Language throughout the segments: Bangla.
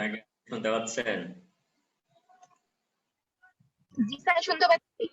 আপনাকে শুনতে পাচ্ছেন? জি স্যার, শুনতে পাচ্ছি।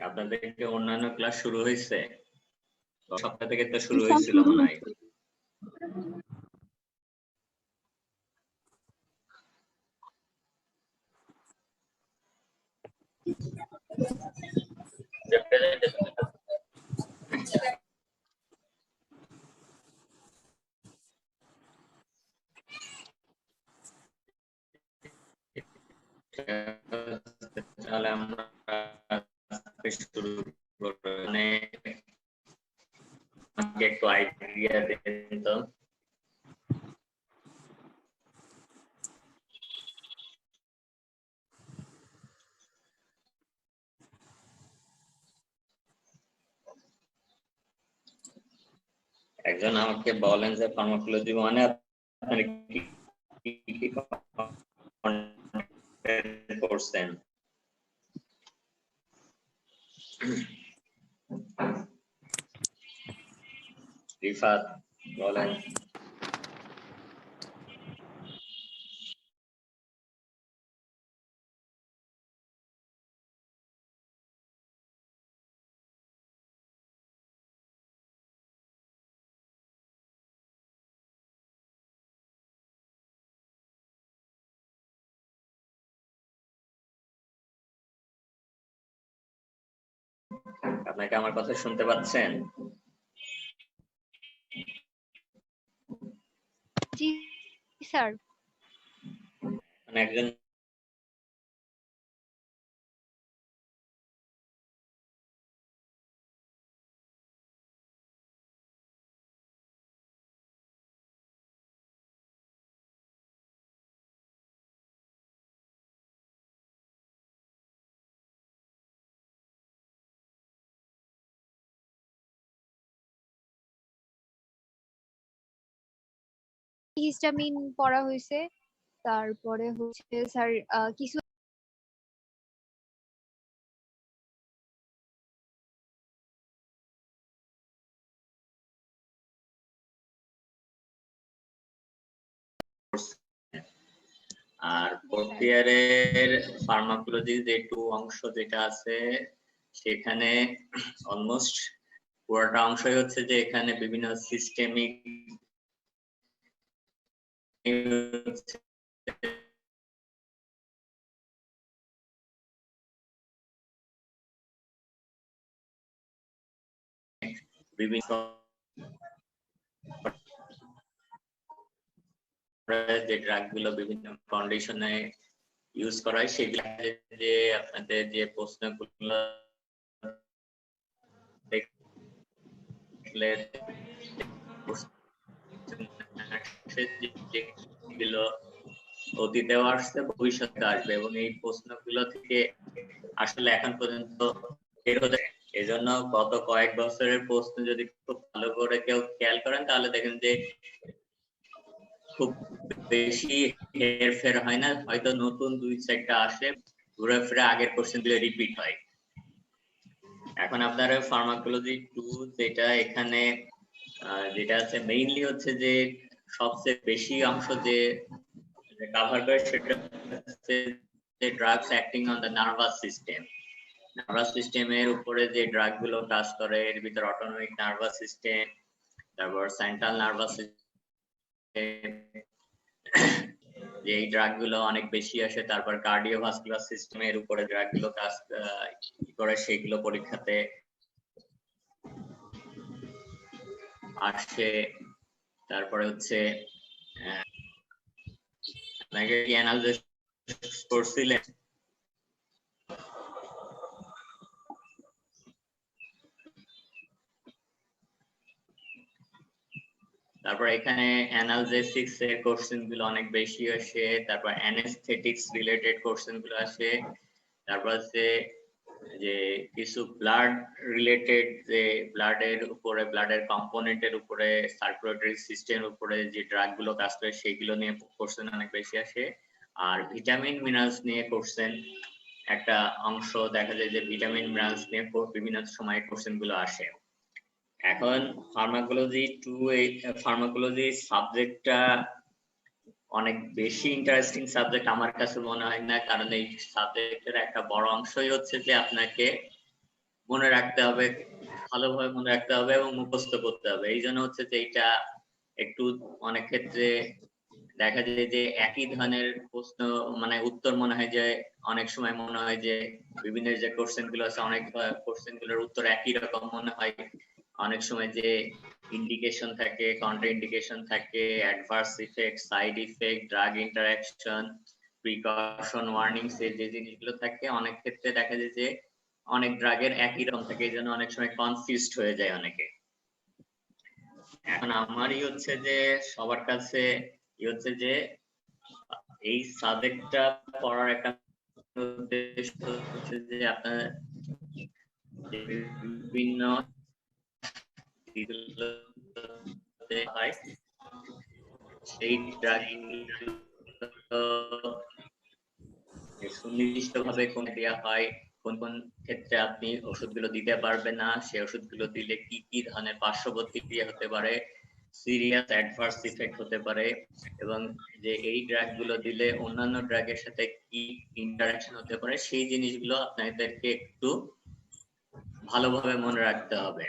আপনাদের কি অন্যান্য ক্লাস শুরু হয়েছে? সপ্তাহ থেকে তো শুরু হয়েছিল মনে হয়। তাহলে আমরা শুরু করব। মানে আমাকে একটু আইডিয়া দেন তো। একজন আমাকে বলেন যে ফার্মাকোলজি মানে আপনি কি করছেন? রিফাত বলেন। আপনাকে আমার কথা শুনতে পাচ্ছেন? জি স্যার। একজন হিস্টামিন পড়া হয়েছে, তারপরে হচ্ছে স্যার কিছু আর ফোর্থ ইয়ারের ফার্মাকোলজি যে টু অংশ যেটা আছে সেখানে অলমোস্ট পুরোটা অংশই হচ্ছে যে এখানে বিভিন্ন সিস্টেমিক বিভিন্ন যে ড্রাগ গুলো বিভিন্ন কন্ডিশনে ইউজ করা হয় সেগুলো যে আপনাদের যে প্রশ্নগুলো দেখলে যেগুলো অতীতেও আসছে ভবিষ্যতে আসবে এবং এই প্রশ্নগুলো থেকে আসলে এখন পর্যন্ত বের হতে এজন্য গত কয়েক বছরের প্রশ্ন যদি খুব ভালো করে কেউ খেয়াল করেন তাহলে দেখেন যে খুব বেশি হেরফের হয় না, হয়তো নতুন দুই চারটা আসে, ঘুরে ফিরে আগের কোশ্চেন গুলো রিপিট হয়। এখন আপনারা ফার্মাকোলজি 2 যেটা এখানে যেটা আছে মেইনলি হচ্ছে যে সবচেয়ে বেশি অংশ যে কভার করে সেটা হচ্ছে যে drugs acting on the nervous system. Nervous সিস্টেমের উপরে যে ড্রাগ গুলো কাজ করে এর ভিতর অটোনমিক নার্ভাস সিস্টেম, তারপর সেন্ট্রাল নার্ভাস সিস্টেম, যে এই ড্রাগ গুলো অনেক বেশি আসে, তারপর কার্ডিওভাস্কুলার সিস্টেমের উপরে ড্রাগ গুলো কাজ করে সেগুলো পরীক্ষাতে আসে, তারপরে হচ্ছে আপনাকে কি অ্যানালাইসিস করছিলেন? তারপর এখানে অ্যানালজেসিক্স এর কোশ্চেন গুলো অনেক বেশি আসে, তারপর অ্যানেস্থেটিক্স রিলেটেড কোশ্চেন গুলো আসে, তারপর হচ্ছে যে কিছু ব্লাড রিলেটেড, যে ব্লাডের উপরে, ব্লাডের কম্পোনেন্টের উপরে, সার্কুলেটরি সিস্টেমের উপরে যে ড্রাগ গুলো কাজ করে সেগুলো নিয়ে কোশ্চেন অনেক বেশি আসে। আর ভিটামিন মিনারেলস নিয়ে কোশ্চেন একটা অংশ দেখা যায় যে ভিটামিন মিনারেলস নিয়ে বিভিন্ন সময় কোশ্চেন গুলো আসে। এখন ফার্মাকোলজি 2 এই ফার্মাকোলজি সাবজেক্টটা অনেক বেশি ইন্টারেস্টিং সাবজেক্ট আমার কাছে মনে হয় না, কারণ এই সাবজেক্টের একটা বড় অংশই হচ্ছে যে আপনাকে মনে রাখতে হবে, ভালোভাবে মনে রাখতে হবে এবং মুখস্থ করতে হবে। এই জন্য হচ্ছে যে এটা একটু অনেক ক্ষেত্রে দেখা যায় যে একই ধরনের প্রশ্ন, মানে উত্তর মনে হয় যে অনেক সময় মনে হয় যে বিভিন্ন যে কোশ্চেন গুলো আছে অনেক কোশ্চেন গুলোর উত্তর একই রকম মনে হয়। অনেক সময় যে ইন্ডিকেশন থাকে, কাউন্টার ইন্ডিকেশন থাকে, adverse effect, side effect, drug interaction, precaution, warnings, এই যে জিনিসগুলো থাকে অনেক ক্ষেত্রে দেখা যায় যে অনেক ড্রাগের একই রকম থাকে, এই জন্য অনেক সময় কনফিউজড হয়ে যায় অনেকে। এখন আমারই হচ্ছে যে সবার কাছে হচ্ছে যে এই সাবজেক্টটা পড়ার একটা উদ্দেশ্য হচ্ছে যে আপনার বিভিন্ন হয় সেই ড্রাগিং সুনির্দিষ্টভাবে কোনে দেওয়া হয়, কোন কোন ক্ষেত্রে আপনি ওষুধগুলো দিতে পারবেন না, সেই ওষুধগুলো দিলে কি কি ধরনের পার্শ্ব প্রতিক্রিয়া হতে পারে, সিরিয়াস অ্যাডভার্স ইফেক্ট হতে পারে, এবং যে এই ড্রাগগুলো দিলে অন্যান্য ড্রাগের সাথে কি ইন্টারঅ্যাকশন হতে পারে, সেই জিনিসগুলো আপনাদেরকে একটু ভালোভাবে মনে রাখতে হবে।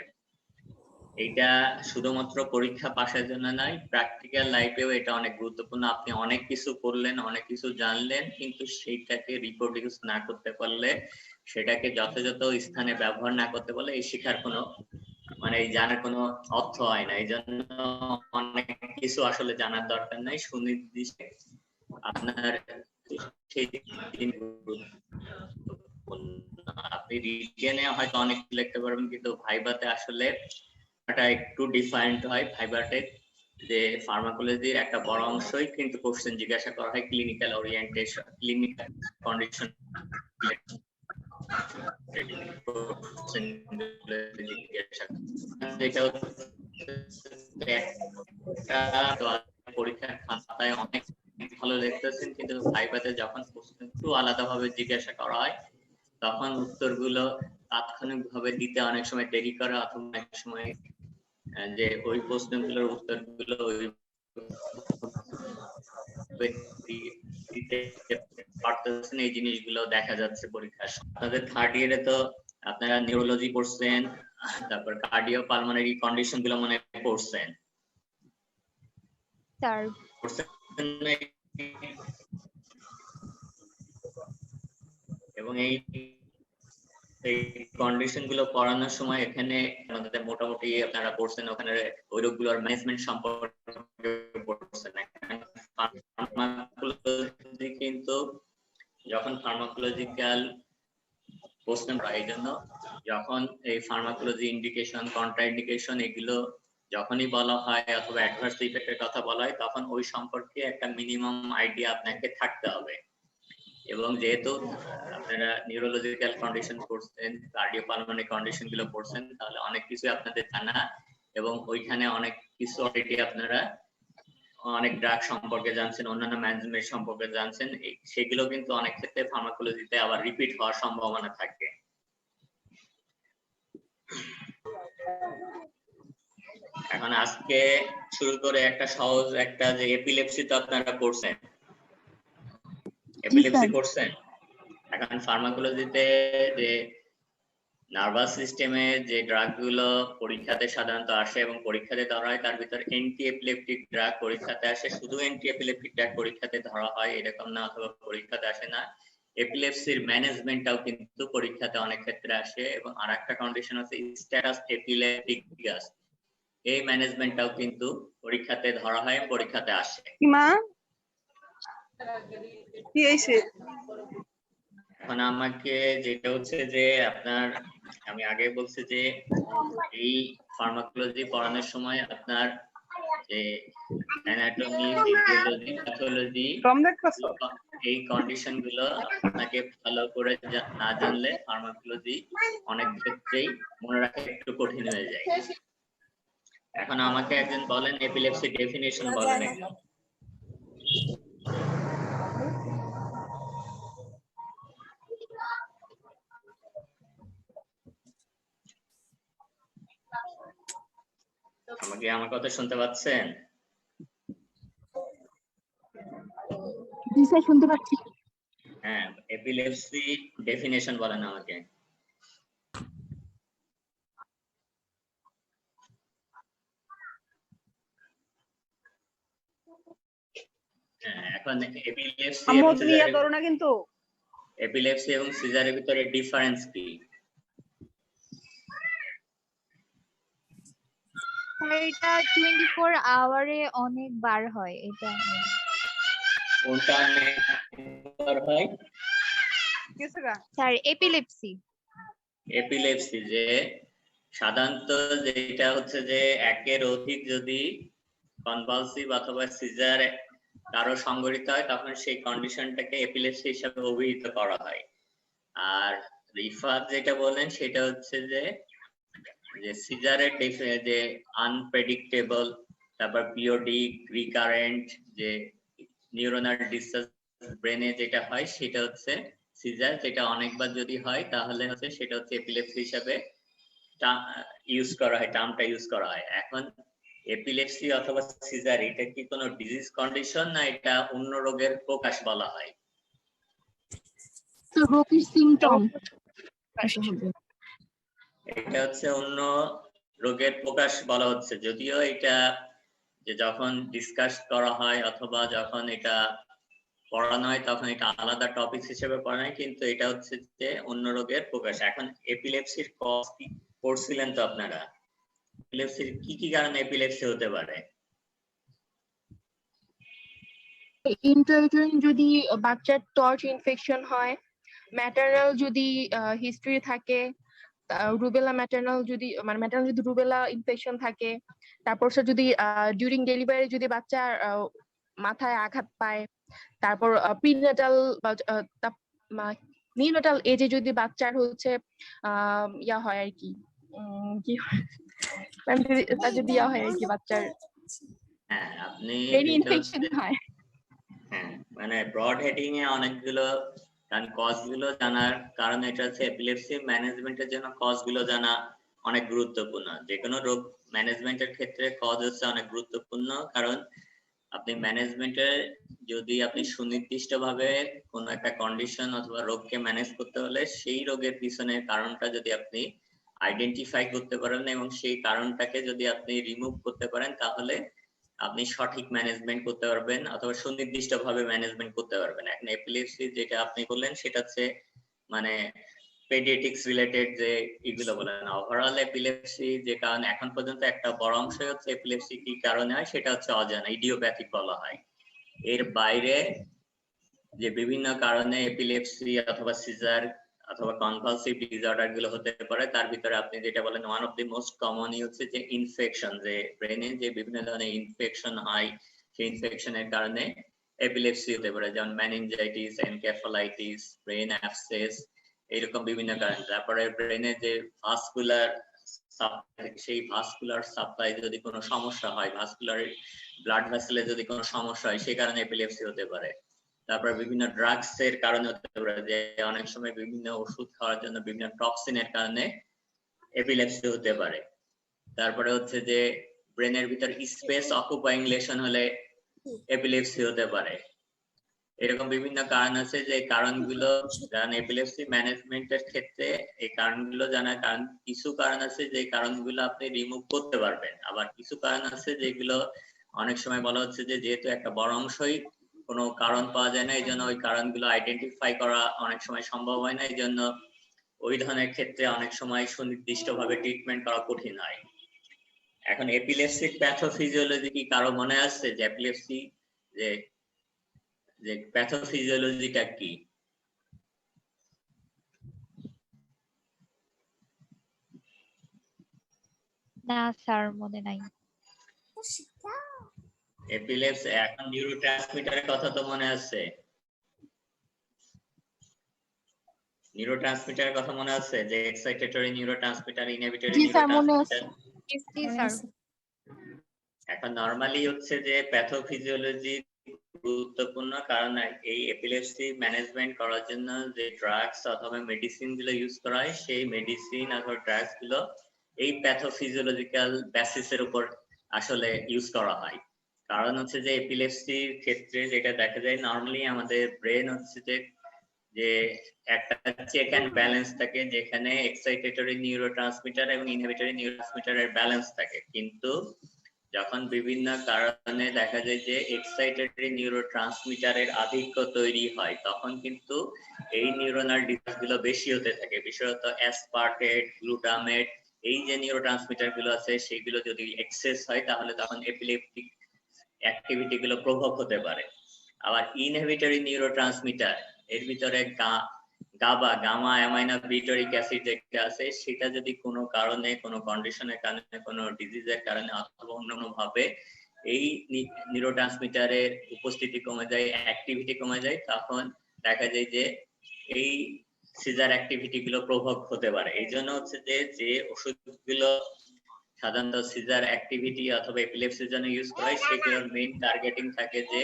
এটা শুধুমাত্র পরীক্ষা পাশের জন্য নয়, প্র্যাকটিক্যাল লাইফেও এটা অনেক গুরুত্বপূর্ণ। আপনি অনেক কিছু করলেন, অনেক কিছু জানলেন, কিন্তু সেইটাকে রিপ্রোডিউস না করতে পারলে, সেটাকে যথাযথ স্থানে ব্যবহার না করতে পারলে এই শিক্ষার কোনো মানে এই জানার কোনো অর্থ হয় না। এই জন্য অনেক কিছু আসলে জানার দরকার নাই, সুনির্দিষ্ট আপনার সেই আপনি রিটেনে হয়তো অনেক লিখতে পারবেন, কিন্তু ভাইভাতে আসলে এটা একটু ডিফারেন্ট হয়। ভাইভাতে যে ফার্মাকোলজির একটা বড় অংশই কিন্তু কোশ্চেন জিজ্ঞাসা করা হয় ক্লিনিক্যাল ওরিয়েন্টেশন, ক্লিনিক্যাল কন্ডিশন পরীক্ষার খাতায় অনেক ভালো লিখতেছেন, কিন্তু ভাইভাতে যখন প্রশ্ন একটু আলাদাভাবে জিজ্ঞাসা করা হয় তখন উত্তরগুলো তাৎক্ষণিকভাবে দিতে অনেক সময় দেরি করে, অথবা অনেক সময় যে ওই প্রশ্নগুলোর উত্তরগুলো ওই দিতে পারতেছেন, এই জিনিসগুলো দেখা যাচ্ছে পরীক্ষার সময়। আপনাদের থার্ড ইয়ারে তো আপনারা নিউরোলজি পড়ছেন, তারপর কার্ডিও পালমোনারি কন্ডিশন গুলো মনে পড়ছেন স্যার। এবং এই কন্ডিশন গুলো পড়ানোর সময় এখানে আমাদের মোটামুটি আপনারা পড়ছেন ওখানে ওই রোগগুলোর ম্যানেজমেন্ট সম্পর্কে পড়ছেন। ফার্মাকোলজি কিন্তু যখন ফার্মাকোলজিক্যাল প্রশ্ন হয়, এই জন্য যখন এই ফার্মাকোলজি ইন্ডিকেশন, কন্ট্রা ইন্ডিকেশন এগুলো যখনই বলা হয় অথবা অ্যাডভার্স ইফেক্টের কথা বলা হয়, তখন ওই সম্পর্কে একটা মিনিমাম আইডিয়া আপনাকে থাকতে হবে। এবং যেহেতু আপনারা নিউরোলজিক্যাল কন্ডিশন পড়ছেন, কার্ডিওপালমোনারি কন্ডিশন গুলো পড়ছেন, তাহলে অনেক কিছু আপনাদের জানা, এবং ওইখানে অনেক কিছু অলরেডি আপনারা অনেক ড্রাগ সম্পর্কে জানছেন, অন্যান্য ম্যানেজমেন্ট সম্পর্কে জানছেন, সেগুলো কিন্তু অনেক ক্ষেত্রে ফার্মাকোলজিতে আবার রিপিট হওয়ার সম্ভাবনা থাকে। এখন আজকে শুরু করে একটা সহজ একটা যে এপিলেপসি তো আপনারা পড়ছেন, এপিলেপসি করছেন। এখন ফার্মাকোলজিতে যে নার্ভাস সিস্টেমে যে ড্রাগগুলো পরীক্ষাতে সাধারণত আসে এবং পরীক্ষাতে ধরা হয়, তার ভিতর অ্যান্টি এপিলেপটিক ড্রাগ পরীক্ষাতে আসে। শুধু অ্যান্টি এপিলেপটিক ড্রাগ পরীক্ষাতে ধরা হয় এরকম না, অথবা পরীক্ষাতে আসে না, এপিলেপসির ম্যানেজমেন্টটাও কিন্তু পরীক্ষাতে অনেক ক্ষেত্রে আসে। এবং আরেকটা কন্ডিশন আছে স্ট্যাটাস এপিলেপটিকাস, এই ম্যানেজমেন্টটাও কিন্তু পরীক্ষাতে ধরা হয়, পরীক্ষাতে আসে। মা কি হইছে? এখন আমাকে যেটা হচ্ছে যে আপনার, আমি আগে বলছি যে এই ফার্মাকোলজি পড়ানোর সময় আপনার যে অ্যানাটমি, ফিজিওলজি, প্যাথোলজি, এই কন্ডিশন গুলো আপনাকে ভালো করে না জানলে ফার্মাকোলজি অনেক ক্ষেত্রেই মনে রাখা একটু কঠিন হয়ে যায়। এখন আমাকে একজন বলেন এপিলেপসি ডেফিনিশন বলেন। আমাকে আমার কথা শুনতে পাচ্ছেন? জি স্যার, শুনতে পাচ্ছি। হ্যাঁ, এপিলেপসি ডেফিনিশন বলেন আমাকে। হ্যাঁ, এখন এপিলেপসি এবং সিজারের, ধরো না কিন্তু এপিলেপসি এবং সিজারের ভিতরে ডিফারেন্স কি? এটা 24 আওয়ারে অনেকবার হয়। এটা কোনটা অনেকবার হয়? Sir epilepsy. এপিলেপসি যে সাধারণত যেটা হচ্ছে যে একের অধিক যদি কনভালসিভ অথবা সিজার কারো সংঘটিত হয় তখন সেই কন্ডিশনটাকে এপিলেপসি হিসাবে অভিহিত করা হয়। আর রিফাত যেটা বলেন সেটা হচ্ছে যে সিজারের যে আনপ্রেডিক্টেবল, তারপর পিরিয়ডিক, রিকারেন্ট যে নিউরোনাল ডিসচার্জ ব্রেনে যেটা হয় সেটা হচ্ছে সিজার, যেটা অনেকবার যদি হয় তাহলে হচ্ছে সেটা হচ্ছে এপিলেপসি হিসাবে ইউজ করা হয়, টার্মটা ইউজ করা হয়। এখন এপিলেপসি অথবা সিজার এটা কি কোনো ডিজিজ কন্ডিশন না এটা অন্য রোগের প্রকাশ বলা হয়? তো রোগের সিম্পটম এটা হচ্ছে অন্য রোগের প্রকাশ বলা হচ্ছে, যদিও এটা যে যখন ডিসকাস করা হয় অথবা যখন এটা পড়ানো হয় তখন এটা আলাদা টপিক হিসেবে পড়ানো হয়, কিন্তু এটা হচ্ছে যে অন্য রোগের প্রকাশ। এখন এপিলেপসির কজ কি পড়ছিলেন তো আপনারা? এপিলেপসির কি কি কারণে এপিলেপসি হতে পারে? ইন্ট্রাউটেরাইন যদি বাচ্চার টর্চ ইনফেকশন হয়, ম্যাটারনাল যদি হিস্ট্রি থাকে, রুবেলা ম্যাটারনাল যদি মানে ম্যাটারনাল যদি রুবেলা ইনফেকশন থাকে, তারপর সে যদি ডিউরিং ডেলিভারি যদি বাচ্চার মাথায় আঘাত পায়, তারপর প্রিনেটাল নিউনেটাল এজে যদি বাচ্চার হচ্ছে ইয়া হয় আর কি, কি তার যদি ইয়া হয় আর কি বাচ্চার হ্যাঁ, আপনি ইনফেকশন হয়। হ্যাঁ, মানে ব্রড হেডিং এ অনেকগুলো কারণ কজ গুলো জানার কারণ এটা হচ্ছে এপিলেপসি ম্যানেজমেন্টের জন্য কজ গুলো জানা অনেক গুরুত্বপূর্ণ। যে কোনো রোগ ম্যানেজমেন্টের ক্ষেত্রে কজ হচ্ছে অনেক গুরুত্বপূর্ণ, কারণ আপনি ম্যানেজমেন্টের যদি আপনি সুনির্দিষ্টভাবে কোনো একটা কন্ডিশন অথবা রোগকে ম্যানেজ করতে হলে সেই রোগের পিছনের কারণটা যদি আপনি আইডেন্টিফাই করতে পারেন এবং সেই কারণটাকে যদি আপনি রিমুভ করতে পারেন তাহলে আপনি সঠিক ম্যানেজমেন্ট করতে পারবেন অথবা সুনির্দিষ্টভাবে ম্যানেজমেন্ট করতে পারবেন। এখন এপিলেপসি যেটা আপনি বললেন সেটা হচ্ছে মানে পেডিয়াট্রিক্স রিলেটেড যে এগুলো বলেন। ওভারঅল এপিলেপসি যে কারণ এখন পর্যন্ত একটা বড় অংশ হচ্ছে এপিলেপসি কি কারণে হয় সেটা হচ্ছে অজানা, ইডিওপ্যাথিক বলা হয়। এর বাইরে যে বিভিন্ন কারণে এপিলেপসি অথবা সিজার অথবা কনভালসিভ ডিসঅর্ডার গুলো হতে পারে তার ভিতরে আপনি যেটা বলেন ওয়ান অফ দি মোস্ট কমনই হচ্ছে যে ইনফেকশন, যে ব্রেনে যে বিভিন্ন ধরনের ইনফেকশন হয় সেই ইনফেকশনের কারণে এপিলেপসি হতে পারে, যেমন মেনিনজাইটিস, এনকেফালাইটিস, ব্রেন অ্যাবসেস, এরকম বিভিন্ন কারণে। তারপরে ব্রেনে যে ভাস্কুলার সেই ভাস্কুলার সাপ্লাই যদি কোনো সমস্যা হয়, ভাস্কুলার ব্লাড ভেসেলে যদি কোনো সমস্যা হয় সেই কারণে এপিলেপসি হতে পারে। তারপর বিভিন্ন ড্রাগস এর কারণে হতে পারে, যে অনেক সময় বিভিন্ন ওষুধ খাওয়ার জন্য বিভিন্ন টক্সিনের কারণে এপিলেপসি হতে পারে। তারপরে হচ্ছে যে ব্রেনের ভিতর স্পেস অকুপাইং লেশন হলে এপিলেপসি হতে পারে। এরকম বিভিন্ন কারণ আছে যে কারণগুলো জানা এপিলেপসি ম্যানেজমেন্টের ক্ষেত্রে এই কারণগুলো জানা, কারণ কিছু কারণ আছে যে কারণগুলো আপনি রিমুভ করতে পারবেন, আবার কিছু কারণ আছে যেগুলো অনেক সময় বলা হচ্ছে যে যেহেতু একটা বড় অংশই কোনো কারণ পাওয়া যায় না এই জন্য ওই কারণগুলো আইডেন্টিফাই করা অনেক সময় সম্ভব হয় না, এই জন্য ওই ধরনের ক্ষেত্রে অনেক সময় সুনির্দিষ্টভাবে ট্রিটমেন্ট করা কঠিন হয়। এখন এপিলেপসিক প্যাথোফিজিওলজি কি কারো মনে আছে যে এপিলেপসি যে যে প্যাথোফিজিওলজিটা কি? না স্যার মনে নাই। এপিলেপসি এখন নিউরোট্রান্সমিটারের কথা তো মনে আছে? নিউরোট্রান্সমিটারের কথা মনে আছে যে এক্সাইটেটরি নিউরোট্রান্সমিটার, ইনহিবিটরি জি স্যার মনে আছে। নিউরোট্রান্সমিটার। জি স্যার। এখন নরমালি হচ্ছে যে প্যাথোফিজিওলজি গুরুত্বপূর্ণ, কারণ এই এপিলেপসি ম্যানেজমেন্ট করার জন্য যে ড্রাগস অথবা মেডিসিন গুলো ইউজ করা হয়, সেই মেডিসিন অথবা ড্রাগস গুলো এই প্যাথোফিজিওলজিক্যাল বেসিসের উপর আসলে ইউজ করা হয়। কারণ হচ্ছে যে এপিলেপসির ক্ষেত্রে যেটা দেখা যায় নরমালি আমাদের ব্রেন হচ্ছে যে একটা চেক এন্ড ব্যালেন্স থাকে, যেখানে এক্সাইটেটরি নিউরোট্রান্সমিটার এবং ইনহিবিটরি নিউরোট্রান্সমিটারের ব্যালেন্স থাকে। কিন্তু যখন বিভিন্ন কারণে দেখা যায় যে এক্সাইটেটরি নিউরোট্রান্সমিটারের আধিক্য তৈরি হয়, তখন কিন্তু এই নিউরোনাল ডিজিজ গুলো বেশি হতে থাকে। বিশেষত অ্যাসপার্টেট, গ্লুটামেট, এই যে নিউরোট্রান্সমিটার গুলো আছে সেগুলো যদি এক্সেস হয় তাহলে তখন এপিলেপটিক অ্যাক্টিভিটি গুলো প্রভাব হতে পারে। আবার ইনহিবিটরি নিউরোট্রান্সমিটার এর ভিতরে গাবা, গামা অ্যামাইনো বিউটারিক অ্যাসিড যেটা আছে, সেটা যদি কোনো কারণে, কোনো কন্ডিশনের কারণে, কোনো ডিজিজের কারণে অথবা অন্যান্য ভাবে এই নিউরোট্রান্সমিটারের উপস্থিতি কমে যায়, অ্যাক্টিভিটি কমে যায়, তখন দেখা যায় যে এই সিজার অ্যাক্টিভিটি গুলো প্রভাব হতে পারে। এই জন্য হচ্ছে যে ওষুধগুলো সাধারণত সিজার অ্যাক্টিভিটি অথবা এপিলেপসির জন্য ইউজ করা হয়, সেগুলোর মেইন টার্গেটিং থাকে যে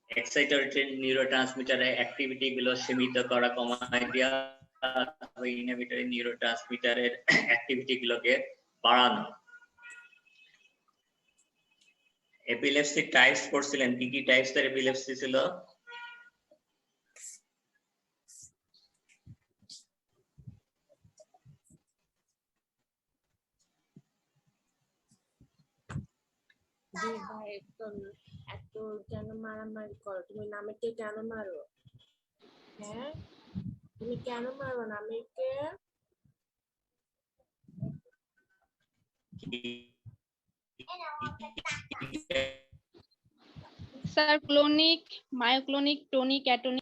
এক্সাইটেটরি নিউরোট্রান্সমিটারের অ্যাক্টিভিটি গুলো সীমিত করা, কমায় দেওয়া, অথবা ইনহিবিটরি নিউরোট্রান্সমিটারের অ্যাক্টিভিটি গুলোকে বাড়ানো। এপিলেপসি টাইপস পড়ছিলেন, কি কি টাইপস এর এপিলেপসি ছিল? জি ভাই, একদম এত কেন মারামারি করো? তুমি নামেকে কেন মারো? হ্যাঁ, তুমি কেন মারো নামেকে? Sir clonic, myoclonic, tonic, atonic.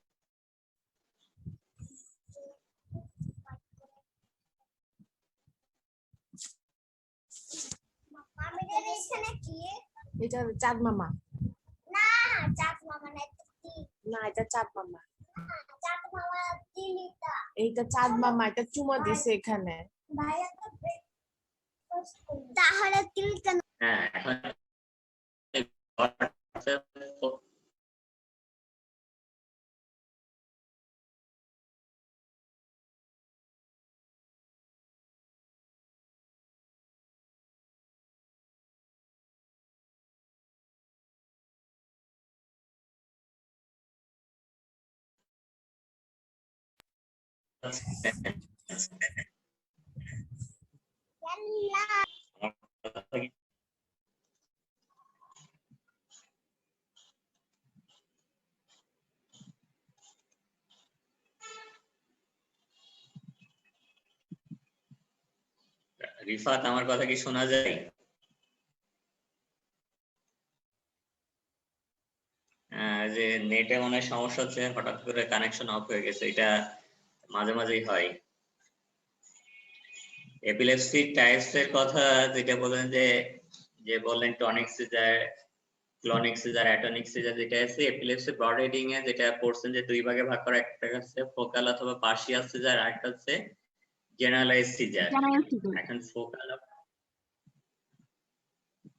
এটা চাঁদ মামা না, এটা চাঁদ মামা। এইটা চাঁদ মামা, এটা চুমা দিছে এখানে। তাহলে তুমি কেন? হ্যাঁ, এখন রিফাত, আমার কথা কি শোনা যায়? যে নেটে মনে হয় সমস্যা হচ্ছে, হঠাৎ করে কানেকশন অফ হয়ে গেছে, এটা মাঝে মাঝেই হয়। এপিলেপসি টাইপস এর কথা যেটা বলেন যে বললেন টনিক সিজার, ক্লনিক সিজার, অ্যাটনিক সিজার যেটা আছে, এপিলেপসি ব্রড হেডিং এ যেটা পড়ছেন যে দুই ভাগে ভাগ করা, একটা হচ্ছে ফোকাল অথবা পার্শিয়াল সিজার, আর একটা হচ্ছে জেনারেলাইজ সিজার। এখন ফোকাল,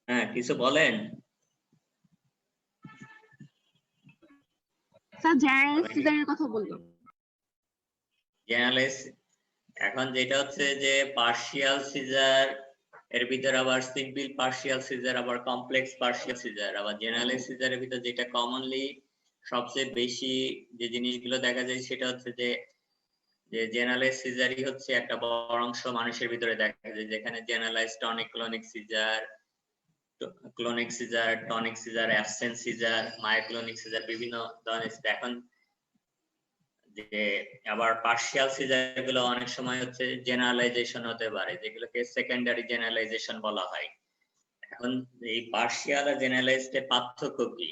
হ্যাঁ কিছু বলেন স্যার জেনারেল সিজারের কথা বললাম। জেনারেলাইজ, এখন যেটা হচ্ছে যে পার্শিয়াল সিজার এর ভিতর আবার সিম্পল পার্শিয়াল সিজার, আবার কমপ্লেক্স পার্শিয়াল সিজার, আবার জেনারেলাইজ সিজারের ভিতর যেটা কমনলি সবচেয়ে বেশি যে জিনিসগুলো দেখা যায় সেটা হচ্ছে যে জেনারেলাইজ সিজারই হচ্ছে একটা বড় অংশ মানুষের ভিতরে দেখা যায়, যেখানে generalise tonic clonic seizure, clonic seizure, tonic seizure, absent seizure, myoclonic seizure, বিভিন্ন ধরনের। এখন যে আবার পার্শিয়াল সিজার গুলো অনেক সময় হচ্ছে জেনারেলাইজেশন হতে পারে, যেগুলোকে সেকেন্ডারি জেনারেলাইজেশন বলা হয়। এখন এই পার্শিয়াল আর জেনারেলাইজড এর পার্থক্য কি?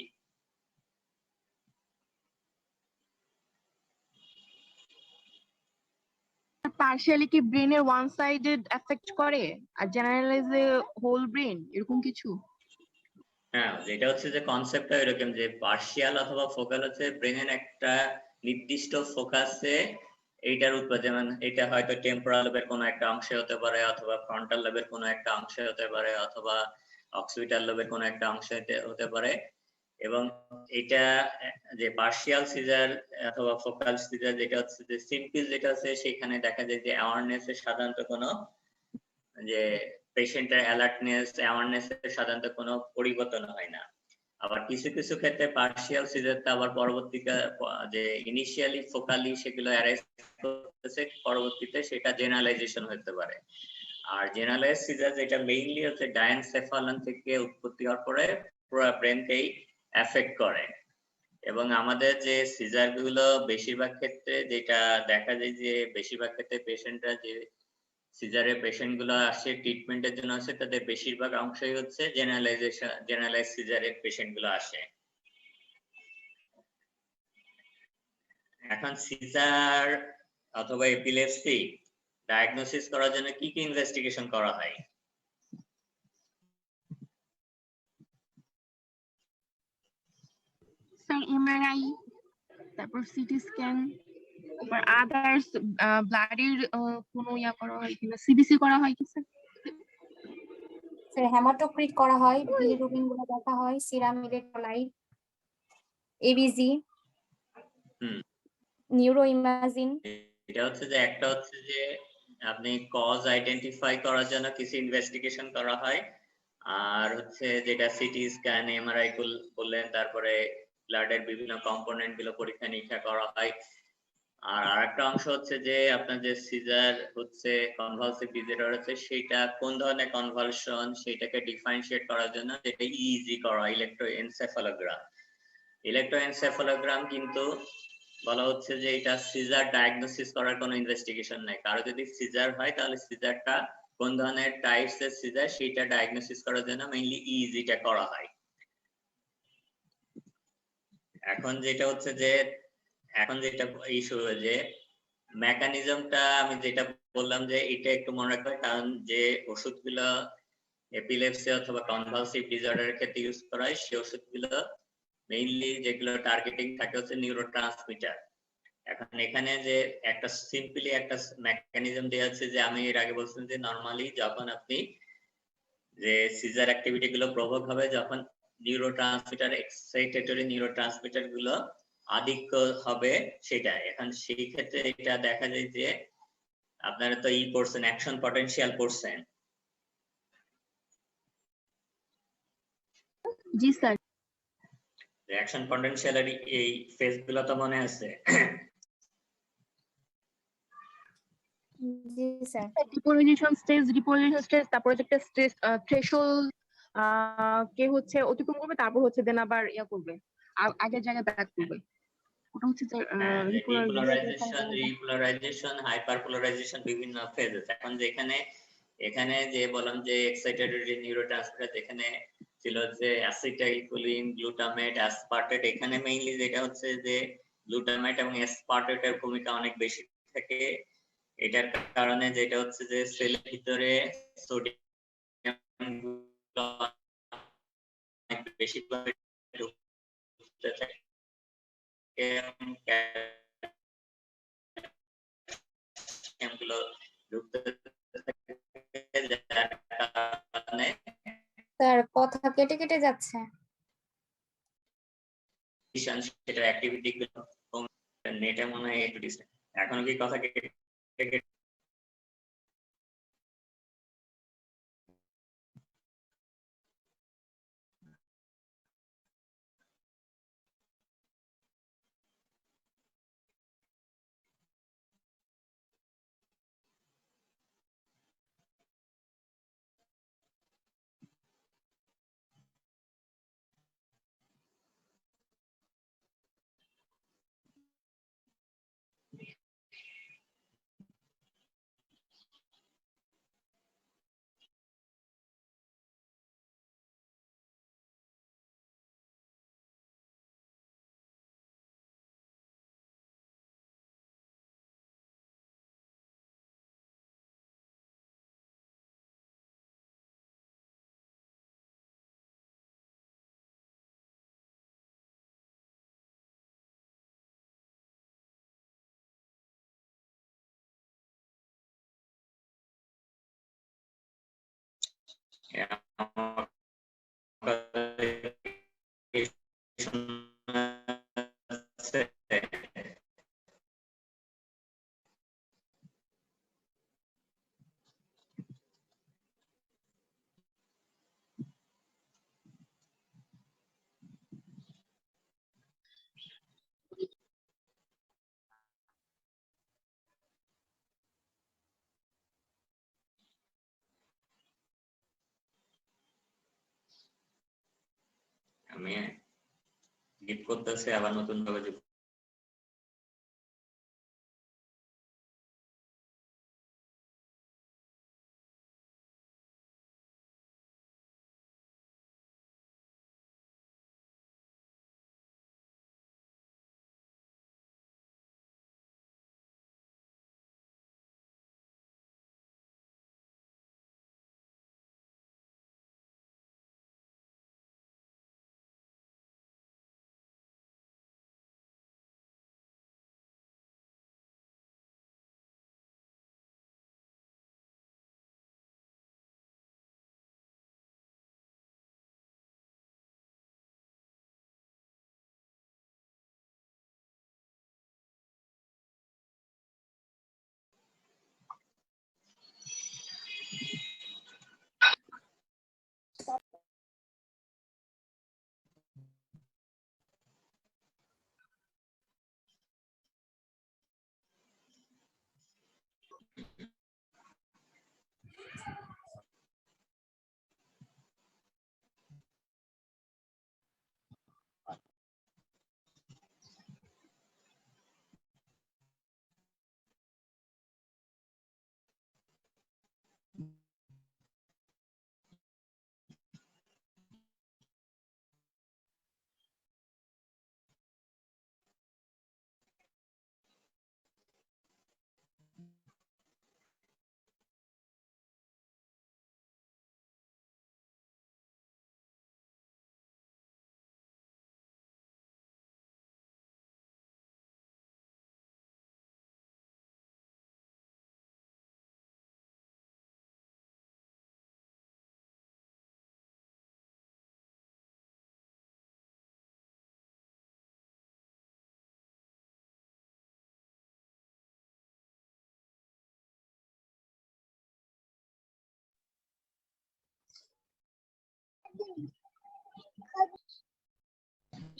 পার্শিয়ালি কি ব্রেনের ওয়ান সাইডেড এফেক্ট করে আর জেনারেলাইজে হোল ব্রেন এরকম কিছু? হ্যাঁ, যেটা হচ্ছে যে কনসেপ্টটা এরকম যে পার্শিয়াল অথবা ফোকাল হচ্ছে ব্রেনের একটা নির্দিষ্ট ফোকাসে এইটার উৎপাদ, যেমন এটা হয়তো টেম্পোরাল লোবের কোনো একটা অংশে হতে পারে, অথবা ফ্রন্টাল লোবের কোনো একটা অংশে হতে পারে, অথবা অক্সিপিটাল লোবের কোনো একটা অংশে হতে পারে। এবং এটা যে পার্শিয়াল সিজার অথবা ফোকাল সিজার যেটা হচ্ছে যে সিম্পল যেটা আছে, সেখানে দেখা যায় যে অ্যাওয়ারনেস এর সাধারণত কোনো যে পেশেন্টের অ্যালার্টনেস অ্যাওয়ারনেস এর সাধারণত কোনো পরিবর্তন হয় না। আবার কিছু কিছু ক্ষেত্রে পার্শিয়াল সিজারটা আবার পরবর্তীতে যে ইনিশিয়ালি ফোকালি সেগুলো অ্যারাইজ করতেছে, পরবর্তীতে সেটা জেনারেলাইজেশন হতে পারে। আর জেনারেলাইজ সিজার যেটা মেইনলি হচ্ছে ডায়ানসেফালন থেকে উৎপত্তি হওয়ার পরে পুরো ব্রেনকেই এফেক্ট করে। এবং আমাদের যে সিজার গুলো বেশিরভাগ ক্ষেত্রে যেটা দেখা যায় যে বেশিরভাগ ক্ষেত্রে পেশেন্টরা যে সিজারের পেশেন্ট গুলো আসে ট্রিটমেন্টের জন্য আসে, তাদের বেশিরভাগ অংশই হচ্ছে জেনারেলাইজ সিজারের পেশেন্ট গুলো আসে। এখন সিজার অথবা এপিলেপসি ডায়াগনোসিস করার জন্য কি কি ইনভেস্টিগেশন করা হয়? স্যার এমআরআই, তারপর সিটি স্ক্যান, তারপর আদার্স ব্লাডের কোনো ইয়া করা হয় কিনা, সিবিসি করা হয় কি স্যার? স্যার হেমাটোক্রিট করা হয়, বিলিরুবিন গুলো দেখা হয়, serum electrolyte, ABG, neuro imagine. এটা হচ্ছে যে একটা হচ্ছে যে আপনি কজ আইডেন্টিফাই করার জন্য কিছু ইনভেস্টিগেশন করা হয়, আর হচ্ছে যেটা সিটি স্ক্যান এমআরআই বললেন, তারপরে ব্লাডের বিভিন্ন কম্পোনেন্ট গুলো পরীক্ষা নিরীক্ষা করা হয়। আর আরেকটা অংশ হচ্ছে যে আপনার যে সিজার হচ্ছে কনভালসিভ ডিসঅর্ডার হচ্ছে সেটা কোন ধরনের কনভালশন সেটাকে ডিফারেন্সিয়েট করার জন্য যেটা ইইজি করা, ইলেকট্রোএনসেফালোগ্রাম কিন্তু বলা হচ্ছে যে এটা সিজার ডায়াগনোসিস করার কোনো ইনভেস্টিগেশন নাই। কারো যদি সিজার হয় তাহলে সিজারটা কোন ধরনের টাইপস এর সিজার সেটা ডায়াগনোসিস করার জন্য মেইনলি ইইজিটা করা হয়। এখন যেটা হচ্ছে যে ইস্যু যে মেকানিজমটা আমি যেটা বললাম যে এটা একটু মনে রাখবে, কারণ যে ওষুধগুলো এপিলেপসি অথবা কনভালসিভ ডিসঅর্ডারের ক্ষেত্রে ইউজ করা হয় সেই ওষুধগুলো মেইনলি যেগুলো টার্গেটিং থাকে হচ্ছে নিউরোট্রান্সমিটার। এখন এখানে যে একটা সিম্পলি একটা মেকানিজম দেওয়া আছে যে আমি এর আগে বলছিলাম যে নরমালি যখন আপনি যে সিজার অ্যাক্টিভিটি গুলো প্রভোগ হবে যখন নিউরোট্রান্সমিটার এক্সাইটেটরি নিউরোট্রান্সমিটার গুলো আধিক্য হবে সেটা। এখন সেই ক্ষেত্রে এটা দেখা যায় যে আপনারা তো পড়ছেন অ্যাকশন পটেনশিয়াল পড়ছেন। জি স্যার। অ্যাকশন পটেনশিয়ালের এই ফেজ গুলো তো মনে আছে? জি স্যার। ডিপোলারাইজেশন স্টেজ, তারপরে একটা স্ট্রেস থ্রেশহোল্ড কে হচ্ছে অতিক্রম করবে, তারপর হচ্ছে দেন আবার ইয়া করবে, আগের জায়গায় ব্যাক করবে। ওটা হচ্ছে রিপোলারাইজেশন, হাইপারপোলারাইজেশন বিভিন্ন ফেজ আছে। এখন যেখানে এখানে যে বললাম যে এক্সাইটেটরি নিউরোট্রান্সমিটার যেখানে ছিল যে অ্যাসিটাইলকোলিন, গ্লুটামেট, অ্যাসপার্টেট, এখানে মেইনলি যেটা হচ্ছে যে গ্লুটামেট এবং অ্যাসপার্টেটের ভূমিকা অনেক বেশি থাকে। এটার কারণে যেটা হচ্ছে যে সেলের ভিতরে সোডিয়াম অনেক বেশি ঢুকতে থাকে, গুলো ঢুকতে থাকে, যার কারণে স্যার কথা কেটে কেটে যাচ্ছে। সেটার অ্যাক্টিভিটি গুলো নেটে মনে হয় একটু ডিস্টার্ব। এখনো কি কথা কেটে আমি গিফট করতেছি আবার নতুন ভাবে যুক্ত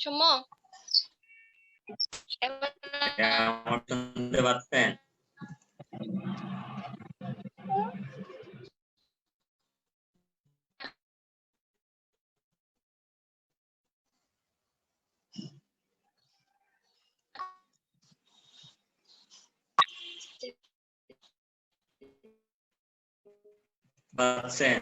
সুম্য আমার শুনতে পাচ্ছেন? পাচ্ছেন?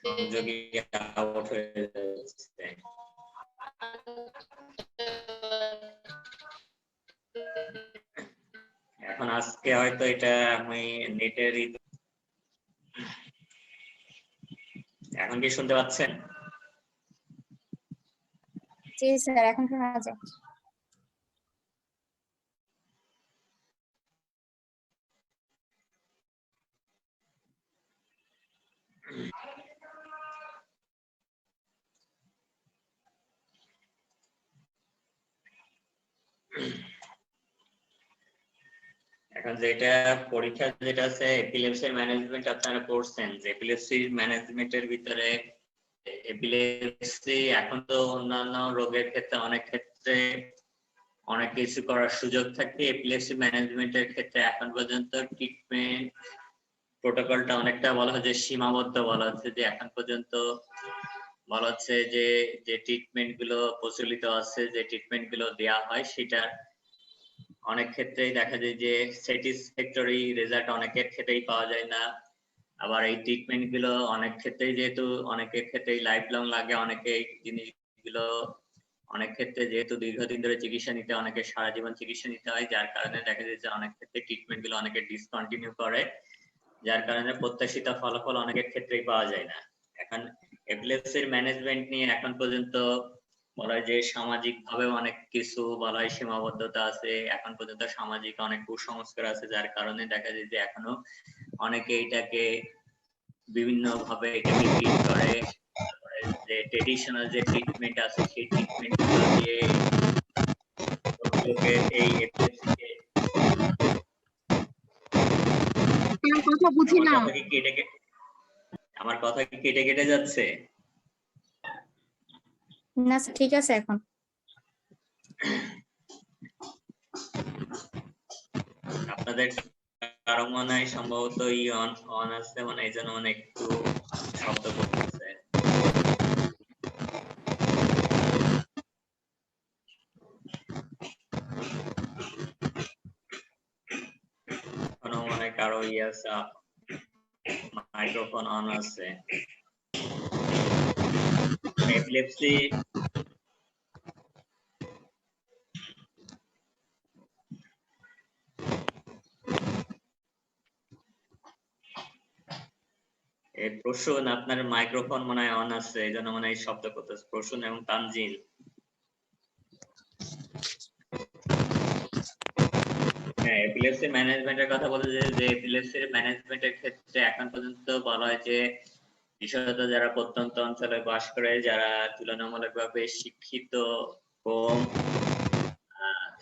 সংযোগী আউট হয়ে যাচ্ছে। এখন আজকে হয়তো এটা আমি নেটের এখন কি শুনতে পাচ্ছেন? জি স্যার, এখন শোনা যায়। এখন যেটা পরীক্ষা যেটা আছে এপিলেপসি ম্যানেজমেন্ট আপনারা পড়ছেন, যে এপিলেপসি ম্যানেজমেন্টের ভিতরে এপিলেপসি এখন তো অন্যান্য রোগের ক্ষেত্রে অনেক ক্ষেত্রে অনেক কিছু করার সুযোগ থাকে, এপিলেপসি ম্যানেজমেন্টের ক্ষেত্রে এখন পর্যন্ত ট্রিটমেন্ট প্রোটোকলটা অনেকটা বলা হয় যে সীমাবদ্ধ বলা হচ্ছে, যে এখন পর্যন্ত বলা হচ্ছে যে যে ট্রিটমেন্ট গুলো প্রচলিত আছে, যে ট্রিটমেন্ট গুলো দেওয়া হয় সেটা অনেক ক্ষেত্রেই দেখা যায় যে স্যাটিসফ্যাক্টরি রেজাল্ট অনেকের ক্ষেত্রেই পাওয়া যায় না। আবার এই ট্রিটমেন্ট গুলো অনেক ক্ষেত্রেই যেহেতু অনেকের ক্ষেত্রেই লাইফ লং লাগে, অনেকে এই জিনিসগুলো অনেক ক্ষেত্রে যেহেতু দীর্ঘদিন ধরে চিকিৎসা নিতে অনেকে সারা জীবন চিকিৎসা নিতে হয়, যার কারণে দেখা যায় যে অনেক ক্ষেত্রে ট্রিটমেন্ট গুলো অনেকে ডিসকন্টিনিউ করে, যার কারণে প্রত্যাশিত ফলাফল অনেকের ক্ষেত্রেই পাওয়া যায় না। এখন এপিলেপসির ম্যানেজমেন্ট নিয়ে এখন পর্যন্ত বলা হয় যে সামাজিক ভাবে অনেক কিছু বলা হয়, সীমাবদ্ধতা আছে, এখন পর্যন্ত সামাজিক অনেক কুসংস্কার আছে, যার কারণে দেখা যায় যে এখনো অনেকে এটাকে বিভিন্ন ভাবে এটাকে ট্রিট করে। যে ট্রেডিশনাল যে ট্রিটমেন্ট আছে সেই ট্রিটমেন্ট গুলো দিয়ে লোকে এই এপিলেপসিকে। কথা বুঝি না। আমার কথা কি কেটে কেটে যাচ্ছে? না স্যার ঠিক আছে এখন। আপনাদের কারো মনে হয় সম্ভবত অন আছে, মানে এই জন্য মানে একটু শব্দ করতেছে। কোনো মনে হয় কারো আছে, মাইক্রোফোন অন আছে। এপিলেপসি প্রসূন, আপনার মাইক্রোফোন মনে হয় অন আছে, এই জন্য মনে হয় শব্দ করতেছে। প্রসূন এবং তানজিল, হ্যাঁ এপিলেপসি ম্যানেজমেন্টের কথা বলতে যে এপিলেপসির ম্যানেজমেন্টের ক্ষেত্রে এখন পর্যন্ত বলা হয় যে বিশেষত যারা প্রত্যন্ত অঞ্চলে বাস করে, যারা তুলনামূলকভাবে শিক্ষিত কম,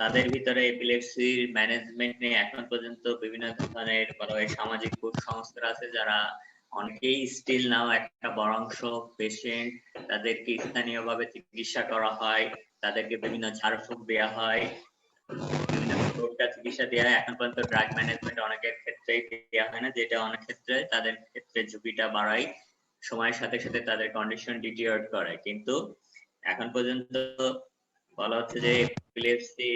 তাদের ভিতরে এপিলেপসির ম্যানেজমেন্ট নিয়ে এখন পর্যন্ত বিভিন্ন ধরনের বলা হয় সামাজিক কুসংস্কার আছে, যারা অনেকেই স্টিল নাও একটা বড় অংশ পেশেন্ট তাদেরকে স্থানীয়ভাবে চিকিৎসা করা হয়, তাদেরকে বিভিন্ন ঝাড়ফুঁক দেওয়া হয়, বিভিন্ন রোগটা চিকিৎসা দেওয়া হয়। এখন পর্যন্ত ড্রাগ ম্যানেজমেন্ট অনেকের ক্ষেত্রেই দেওয়া হয় না, যেটা অনেক ক্ষেত্রে তাদের ক্ষেত্রে ঝুঁকিটা বাড়ায়, সময়ের সাথে সাথে তাদের কন্ডিশন ডিটিরিয়রেট করে। কিন্তু এখন পর্যন্ত বলা হচ্ছে যে এপিলেপসি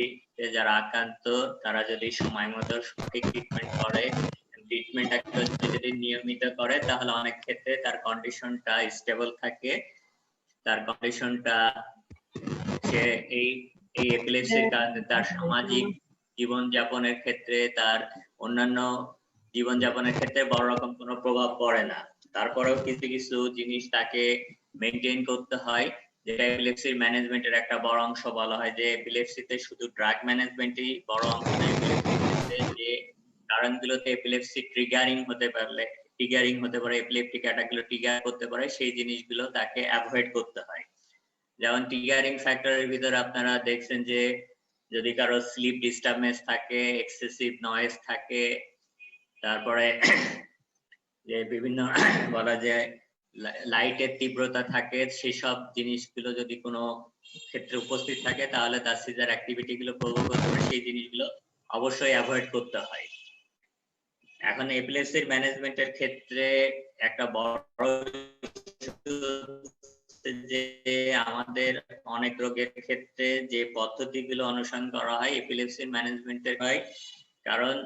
যারা আক্রান্ত তারা যদি সময় মতো সঠিক ট্রিটমেন্ট করে, ট্রিটমেন্ট যদি নিয়মিত করে, তাহলে অনেক ক্ষেত্রে তার কন্ডিশনটা স্টেবল থাকে, তার কন্ডিশনটা সে এই এপিলেপসির কারণে তার সামাজিক জীবনযাপনের ক্ষেত্রে, তার অন্যান্য জীবনযাপনের ক্ষেত্রে বড় রকম কোনো প্রভাব পড়ে না। তারপরেও কিছু কিছু জিনিস তাকে মেনটেন করতে হয়, যেটা এপিলেপসির ম্যানেজমেন্টের একটা বড় অংশ। বলা হয় যে এপিলেপসিতে শুধু ড্রাগ ম্যানেজমেন্টই বড় অংশ না, এপিলেপসিতে যে কারণগুলোতে এপিলেপসি ট্রিগারিং হতে পারে, এপিলেপটিক অ্যাটাকগুলো ট্রিগার করতে পারে, সেই জিনিসগুলো তাকে অ্যাভয়েড করতে হয়। যেমন ট্রিগারিং ফ্যাক্টরের ভিতরে আপনারা দেখছেন যে যদি কারো স্লিপ ডিস্টারবেন্স থাকে, এক্সেসিভ নয়েজ থাকে, তারপরে যে বিভিন্ন বলা যায় লাইটের তীব্রতা থাকে, সেসব জিনিসগুলো যদি কোনো ক্ষেত্রে উপস্থিত থাকে তাহলে তার সিজার অ্যাক্টিভিটি গুলো প্রভোগ করতে পারে, সেই জিনিসগুলো অবশ্যই অ্যাভয়েড করতে হয়। এখন এপিলেপসির ম্যানেজমেন্টের ক্ষেত্রে একটা বড় যে আমাদের অনেক রোগের ক্ষেত্রে যে পদ্ধতিগুলো অনুসরণ করা হয় এপিলেপসির ম্যানেজমেন্টের হয়, কারণ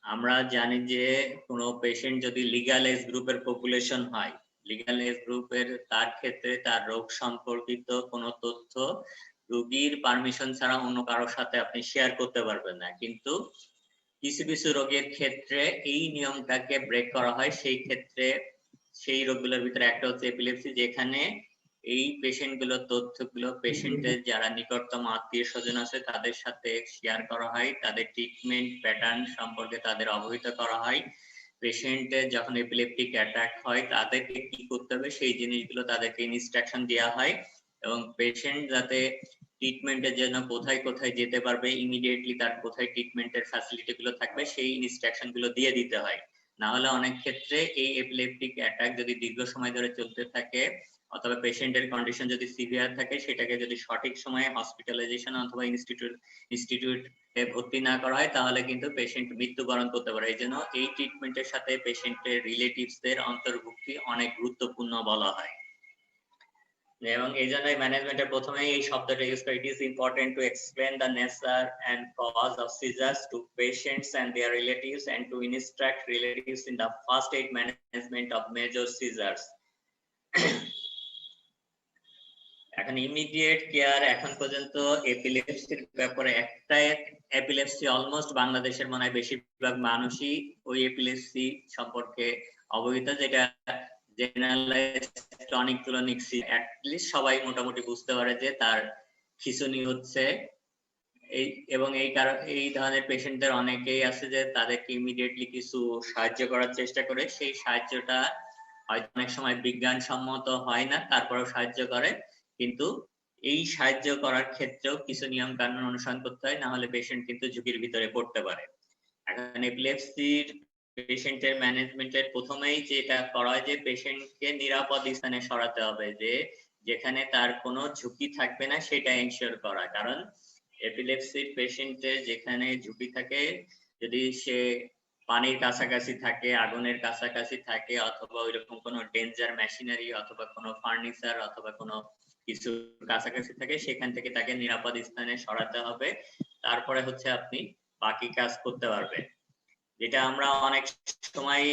আমরা জানি যে কোনো পেশেন্ট যদি লিগ্যাল এজ গ্রুপের পপুলেশন হয়, লিগ্যাল এজ গ্রুপের তার ক্ষেত্রে তার রোগ সম্পর্কিত কোনো তথ্য রোগীর পারমিশন ছাড়া অন্য কারোর সাথে আপনি শেয়ার করতে পারবেন না। কিন্তু কিছু কিছু রোগের ক্ষেত্রে এই নিয়মটাকে ব্রেক করা হয়, সেই ক্ষেত্রে সেই রোগগুলোর ভিতরে একটা হচ্ছে এপিলেপসি, যেখানে এই পেশেন্ট গুলোর তথ্যগুলো পেশেন্টের যারা নিকটতম আত্মীয় স্বজন আছে তাদের সাথে শেয়ার করা হয়, তাদের ট্রিটমেন্ট প্যাটার্ন সম্পর্কে তাদের অবহিত করা হয়। পেশেন্টের যখন এপিলেপটিক অ্যাটাক হয় তাদেরকে কি করতে হবে সেই জিনিসগুলো তাদেরকে ইনস্ট্রাকশন দেওয়া হয়, এবং পেশেন্ট যাতে ট্রিটমেন্টের জন্য কোথায় কোথায় যেতে পারবে, ইমিডিয়েটলি তার কোথায় ট্রিটমেন্টের ফ্যাসিলিটি গুলো থাকবে সেই ইনস্ট্রাকশন গুলো দিয়ে দিতে হয়। না হলে অনেক ক্ষেত্রে এই এপিলেপটিক অ্যাটাক যদি দীর্ঘ সময় ধরে চলতে থাকে অথবা পেশেন্টের কন্ডিশন যদি সিভিয়ার থাকে, সেটাকে যদি সঠিক সময়ে হসপিটালাইজেশন অথবা ইনস্টিটিউটে ভর্তি না করা হয় তাহলে কিন্তু পেশেন্ট মৃত্যুবরণ করতে পারে। এই জন্য এই ট্রিটমেন্টের সাথে পেশেন্টের রিলেটিভসদের অন্তর্ভুক্তি অনেক গুরুত্বপূর্ণ বলা হয়। এবং এই জন্যই ম্যানেজমেন্টের প্রথমেই এই শব্দটা ইউজ করে, it is important to explain the nature and cause of seizures to patients and their relatives and to instruct relatives in the first aid management of major seizures. এখন ইমিডিয়েট কেয়ার এখন পর্যন্ত এপিলেপসির ব্যাপারে একটা এপিলেপসি অলমোস্ট বাংলাদেশের মনে হয় বেশিরভাগ মানুষই ওই এপিলেপসি সম্পর্কে অবহিত, যেটা জেনারেলাইজড টনিক ক্লোনিক অ্যাটলিস্ট সবাই মোটামুটি বুঝতে পারে যে তার খিঁচুনি হচ্ছে। এবং এই ধরনের পেশেন্টদের অনেকেই আছে যে তাদেরকে ইমিডিয়েটলি কিছু সাহায্য করার চেষ্টা করে, সেই সাহায্যটা হয়তো অনেক সময় বিজ্ঞানসম্মত হয় না, তারপরেও সাহায্য করে। কিন্তু এই সাহায্য করার ক্ষেত্রেও কিছু নিয়ম কানুন অনুসরণ করতে হয়, না হলে পেশেন্ট কিন্তু ঝুঁকির ভিতরে পড়তে পারে। এখন এপিলেপসির পেশেন্টের ম্যানেজমেন্টের প্রথমেই যেটা করা হয় যে পেশেন্টকে নিরাপদ স্থানে সরাতে হবে, যে যেখানে তার কোনো ঝুঁকি থাকবে না সেটা এনশিওর করা। কারণ এপিলেপসির পেশেন্টের যেখানে ঝুঁকি থাকে, যদি সে পানির কাছাকাছি থাকে, আগুনের কাছাকাছি থাকে, অথবা ওইরকম কোনো ডেঞ্জার মেশিনারি অথবা কোনো ফার্নিচার অথবা কোনো কিছু কাছাকাছি থাকে, সেখান থেকে তাকে নিরাপদ স্থানে সরাতে হবে। তারপরে হচ্ছে আপনি বাকি কাজ করতে পারবেন। যেটা আমরা অনেক সময়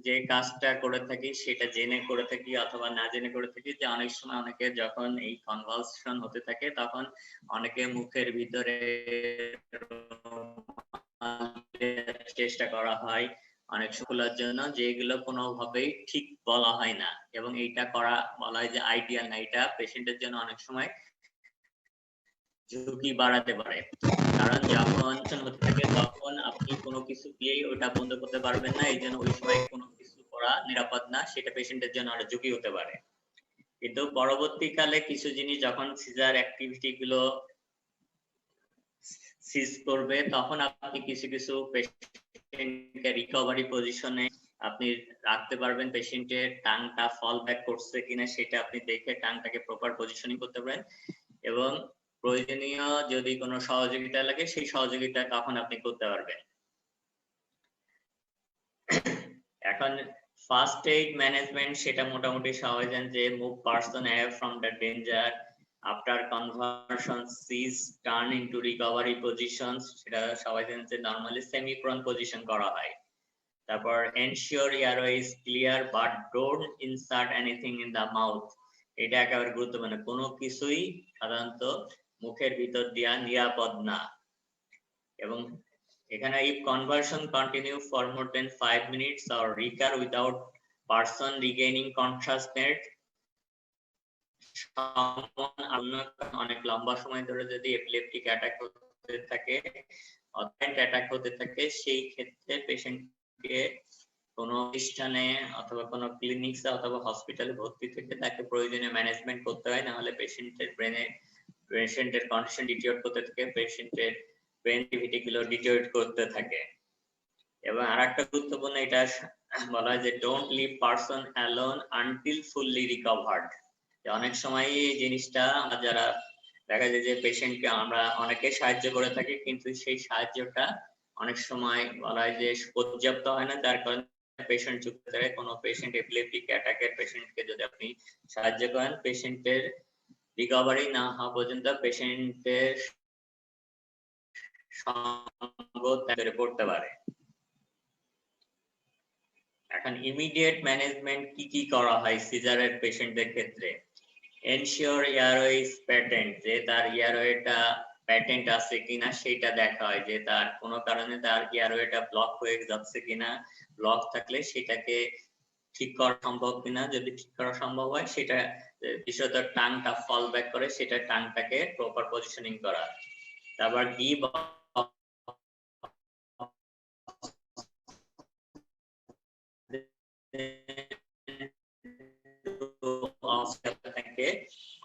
যে কাজটা করে থাকি সেটা জেনে করে থাকি অথবা না জেনে করে থাকি, যে অনেক সময় অনেকে যখন এই কনভালশন হতে থাকে তখন অনেকে মুখের ভিতরে চেষ্টা করা হয় অনেক সকলের জন্য, যেগুলো কোনোভাবেই ঠিক বলা হয় না, এবং এইটা বলা হয় যে আইডিয়াল না। এটা পেশেন্টের জন্য অনেক সময় ঝুঁকি বাড়াতে পারে। কারণ যখন হতে থাকে তখন আপনি কোনো কিছু দিয়েই ওটা বন্ধ করতে পারবেন না, এই জন্য ওই সময় কোনো কিছু করা নিরাপদ না, সেটা পেশেন্টের জন্য আরো ঝুঁকি হতে পারে। কিন্তু পরবর্তীকালে কিছু জিনিস যখন সিজার অ্যাক্টিভিটি গুলো সিজ করবে, তখন আপনি কিছু কিছু পেশেন্টকে রিকভারি পজিশনে আপনি রাখতে পারবেন। পেশেন্টের টাংটা ফল ব্যাক করছে কিনা সেটা আপনি দেখে টাংটাকে প্রপার পজিশনিং করতে পারেন, এবং প্রয়োজনীয় যদি কোনো সহযোগিতা লাগে সেই সহযোগিতা তখন আপনি করতে পারবেন। এখন ফার্স্ট এইড ম্যানেজমেন্ট সেটা মোটামুটি সবাই জানেন যে move person away from the danger, after convulsion cease turn into recovery positions, সেটা সবাই জানেন যে নরমালি সেমি প্রন পজিশন করা হয়। তারপর ensure airway is clear but don't insert anything in the mouth, এটা একেবারে গুরুত্বপূর্ণ। কোনো কিছুই সাধারণত মুখের ভিতর দিয়া নিরাপদ না। এবং এখানে if conversion continue for more than 5 minutes or recur without person regaining consciousness, অনেক লম্বা সময় ধরে যদি এপিলেপটিক অ্যাটাক হতে থাকে, অ্যাটাক হতে থাকে, সেই ক্ষেত্রে পেশেন্টকে কোনো প্রতিষ্ঠানে অথবা কোনো ক্লিনিক্সে অথবা হসপিটালে ভর্তি থেকে তাকে প্রয়োজনীয় ম্যানেজমেন্ট করতে হয়, না হলে পেশেন্টের কন্ডিশন ডিটিওরেট করতে থাকে, পেশেন্টের ব্রেন অ্যাক্টিভিটি গুলো ডিটিওরেট করতে থাকে। এবং আরেকটা গুরুত্বপূর্ণ এটা বলা হয় যে don't leave person alone until fully recovered. অনেক সময় এই জিনিসটা আমরা যারা দেখা যায় যে পেশেন্টকে আমরা অনেকে সাহায্য করে থাকি, কিন্তু সেই সাহায্যটা অনেক সময় বলা হয় যে পর্যাপ্ত হয় না, যার কারণে পেশেন্ট ঝুঁকতে থাকে। কোনো পেশেন্ট এপিলেপটিক অ্যাটাকের পেশেন্টকে যদি আপনি সাহায্য করেন, পেশেন্টের রিকভারি না হওয়া পর্যন্ত পেশেন্টের সঙ্গ ত্যাগ করতে পারে। এখন ইমিডিয়েট ম্যানেজমেন্ট কি করা হয় সিজারের পেশেন্টদের ক্ষেত্রে? এনশিওর এয়ারওয়ে ইজ প্যাটেন্ট, যে তার এয়ারওয়েটা প্যাটেন্ট আছে কিনা সেটা দেখা হয়, যে তার কোনো কারণে তার এয়ারওয়েটা ব্লক হয়ে যাচ্ছে কিনা, ব্লক থাকলে সেটাকে ঠিক করা সম্ভব কিনা, যদি ঠিক করা সম্ভব হয় সেটা বিশেষত টাংটা ফল ব্যাক করে, সেটা টাংটাকে প্রপার পজিশনিং করা। তারপর গিভ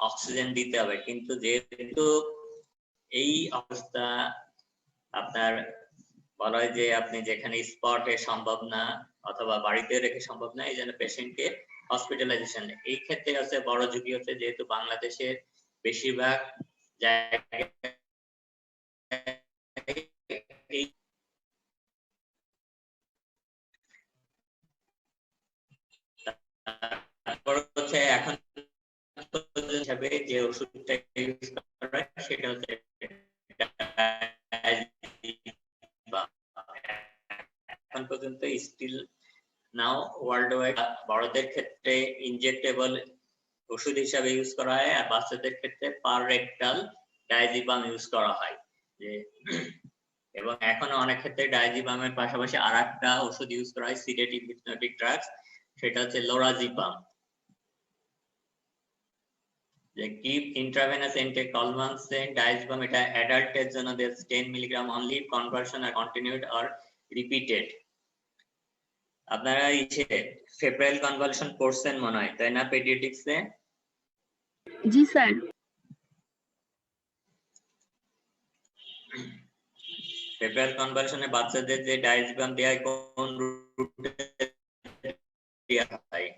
অক্সিজেন দিতে হবে। কিন্তু যেহেতু এই অবস্থা আপনার বলা হয় যে আপনি যেখানে স্পটে সম্ভব না অথবা বাড়িতে রেখে সম্ভব না, এই জন্য পেশেন্টকে হসপিটালাইজেশন। এই ক্ষেত্রে হচ্ছে বড় ঝুঁকি হচ্ছে, যেহেতু বাংলাদেশের বেশিরভাগ জায়গায় তারপর হচ্ছে এখন হিসাবে যে ওষুধটা ইউজ করা হয় সেটা হচ্ছে এখন পর্যন্ত স্টিল নাও ওয়ার্ল্ড ওয়াইড বড়দের ক্ষেত্রে ইনজেক্টেবল ওষুধ হিসাবে ইউজ করা হয়, আর বাচ্চাদের ক্ষেত্রে পার রেকটাল ডায়াজিপাম ইউজ করা হয়। যে এবং এখন অনেক ক্ষেত্রে ডায়াজিপামের পাশাপাশি আরেকটা ওষুধ ইউজ করা হয়, সিডেটিভ হিপনোটিক ড্রাগস, সেটা হচ্ছে লোরাজিপাম। যে কিপ ইন্ট্রাভেনাস ইনটেক 12 months এ ডাইজিপাম এটা অ্যাডাল্টের জন্য দেস 10 milligram only, convulsion are continued or repeated. আপনারা ইসে ফেব্রাইল কনভালশন পড়ছেন মনে হয়, তাই না পেডিয়াট্রিক্সে? জি স্যার। ফেব্রাইল কনভালশনে বাচ্চাদের যে ডাইজিপাম দেয়া হয় কোন রুটে দেয়া হয়?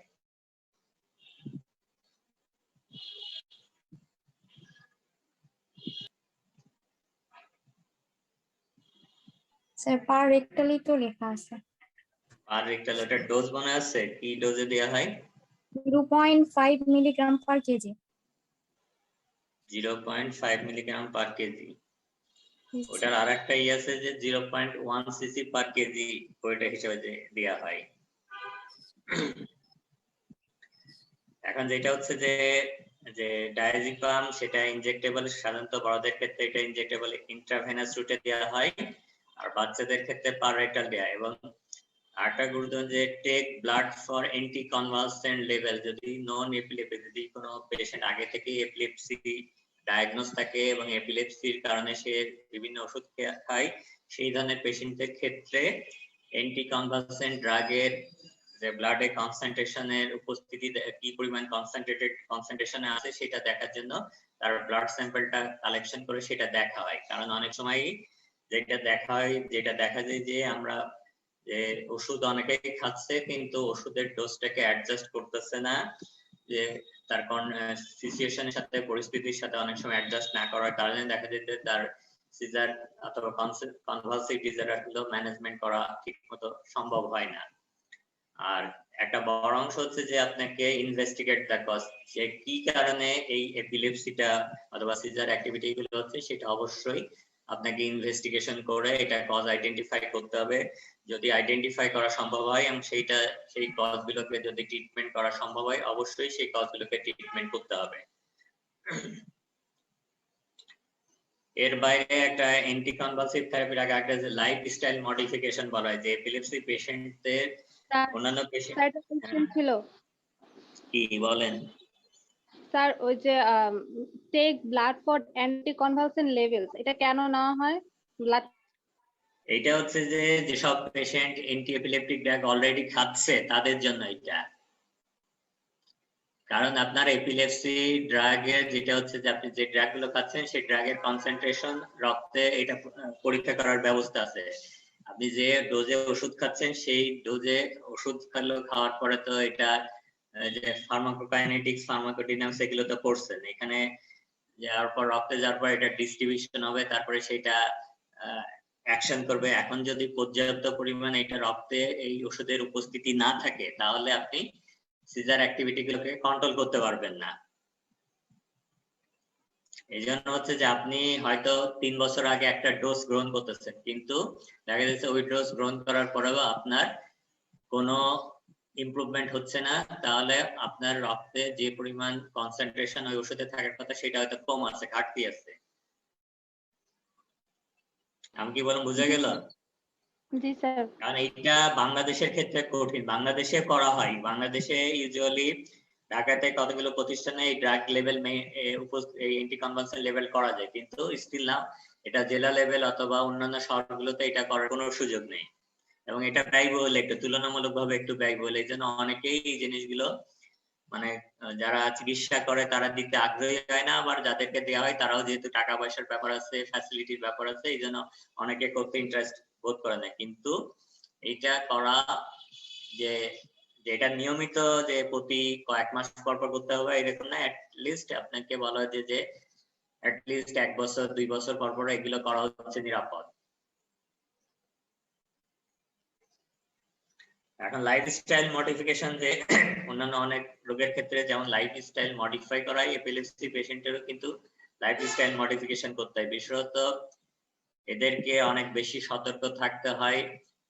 স্যার পার রেক্টালি তো লেখা আছে। আর একটা ওটার ডোজ মনে আছে কি ডোজে দেয়া হয়? 0.5 milligram per KG. 0.5 milligram per KG. ওটার আরেকটা ই আছে যে 0.1 সিসি পার কেজি, ওইটা হিসেবে দেয়া হয়। এখন যেটা হচ্ছে যে যে ডায়াজিপাম সেটা ইনজেক্টেবল, সাধারণত বড়দের ক্ষেত্রে এটা ইনজেক্টেবল ইন্ট্রাভেনাস রুটে দেওয়া হয়, আর বাচ্চাদের ক্ষেত্রে পাররেটাল দেয়া। এবং আরেকটা গুরুত্বপূর্ণ যে take blood for anti convulsant level, যদি নন এপিলেপসি, যদি কোনো পেশেন্ট আগে থেকে এপিলেপসি ডায়াগনোস থাকে এবং এপিলেপসির কারণে সে বিভিন্ন ওষুধ খায়, সেই ধরনের পেশেন্টদের ক্ষেত্রে অ্যান্টি কনভালসেন্ট ড্রাগের যে ব্লাডে কনসেন্ট্রেশনের উপস্থিতি কি পরিমাণ কনসেন্ট্রেশনে আছে সেটা দেখার জন্য তার ব্লাড স্যাম্পলটা কালেকশন করে সেটা দেখা হয়। কারণ অনেক সময় যেটা দেখা যায় যে আমরা যে ওষুধ অনেকেই খাচ্ছে কিন্তু ওষুধের ডোজটাকে অ্যাডজাস্ট করতেছে না, যে তার সিচুয়েশনের সাথে পরিস্থিতির সাথে অনেক সময় অ্যাডজাস্ট না করার কারণে দেখা যায় যে তার সিজার অথবা কনভালসিভ ডিসঅর্ডার গুলো ম্যানেজমেন্ট করা ঠিকমতো সম্ভব হয় না। আর একটা বড় অংশ হচ্ছে যে আপনাকে ইনভেস্টিগেট দ্য কজ, যে কি কারণে এই এপিলেপসিটা অথবা সিজার অ্যাক্টিভিটি গুলো হচ্ছে সেটা অবশ্যই আপনাকে ইনভেস্টিগেশন করে এটা কজ আইডেন্টিফাই করতে হবে। যদি আইডেন্টিফাই করা সম্ভব হয় এবং সেই কজগুলোকে যদি ট্রিটমেন্ট করা সম্ভব হয়, অবশ্যই সেই কজগুলোকে ট্রিটমেন্ট করতে হবে। এর বাইরে একটা অ্যান্টি কনভালসিভ থেরাপির আগে একটা যে লাইফস্টাইল মডিফিকেশন বলা হয়, যে এপিলেপসি পেশেন্টদের অন্যান্য পেশেন্ট একটা কোশ্চেন ছিল কি বলেন স্যার, ওই যে take blood for anti convulsant levels, এটা কেন নেওয়া হয় ব্লাড? এইটা হচ্ছে যে যেসব patient anti epileptic drug already খাচ্ছে তাদের জন্য এটা। কারণ আপনার এপিলেপসি ড্রাগের যেটা হচ্ছে যে আপনি যে ড্রাগ গুলো খাচ্ছেন সেই ড্রাগের কনসেন্ট্রেশন রক্তে এটা পরীক্ষা করার ব্যবস্থা আছে। আপনি যে ডোজে ওষুধ খাচ্ছেন সেই ডোজে ওষুধ খাওয়ার পরে তো এটা যে ফার্মাকোকাইনেটিক্স ফার্মাকোডিনামিক্স এগুলো তো পড়ছেন, এখানে যাওয়ার পর রক্তে যাওয়ার পর এটা ডিস্ট্রিবিউশন হবে, তারপরে সেটা অ্যাকশন করবে। এখন যদি পর্যাপ্ত পরিমাণে এটা রক্তে এই ওষুধের উপস্থিতি না থাকে তাহলে আপনি সিজার অ্যাক্টিভিটি গুলোকে কন্ট্রোল করতে পারবেন না। এই জন্য হচ্ছে যে আপনি হয়তো 3 বছর আগে একটা ডোজ গ্রহণ করতেছেন, কিন্তু দেখা যাচ্ছে ওই ডোজ গ্রহণ করার পরেও আপনার কোনো ইমপ্রুভমেন্ট হচ্ছে না, তাহলে আপনার রক্তে যে পরিমাণ কনসেন্ট্রেশন ওই ওষুধে থাকার কথা সেটা হয়তো কম আছে, ঘাটতি আছে। আমি কি বললাম বুঝা গেল? জি স্যার। কারণ এইটা বাংলাদেশের ক্ষেত্রে কঠিন, বাংলাদেশে করা হয়, বাংলাদেশে ইউজুয়ালি ঢাকাতে কতগুলো প্রতিষ্ঠানে এই drug level anti convulsant level করা যায়, কিন্তু স্টিল না এটা জেলা লেভেল অথবা অন্যান্য শহরগুলোতে এটা করার কোনো সুযোগ নেই। এবং এটা ব্যয়বহুল, একটু তুলনামূলকভাবে একটু ব্যয়বহুল। এই জন্য অনেকেই এই জিনিসগুলো মানে যারা চিকিৎসা করে তারা দিতে আগ্রহী হয় না, আবার যাদেরকে দেওয়া হয় তারাও যেহেতু টাকা পয়সার ব্যাপার আছে, ফ্যাসিলিটির ব্যাপার আছে, এই জন্য অনেকে করতে ইন্টারেস্ট বোধ করে না। কিন্তু এইটা করা যে এটা নিয়মিত যে প্রতি কয়েক মাস পর পর করতে হবে এরকম না, লিস্ট আপনাকে বলা হয়েছে যে লিস্ট 1 বছর 2 বছর পর পর এগুলো করা হচ্ছে নিরাপদ। এখন লাইফস্টাইল মডিফিকেশন যে অন্যান্য অনেক রোগের ক্ষেত্রে যেমন লাইফস্টাইল মডিফাই করা হয়, এপিলেপসি পেশেন্টেরও কিন্তু লাইফস্টাইল মডিফিকেশন করতে হয়। বিশেষত এদেরকে অনেক বেশি সতর্ক থাকতে হয়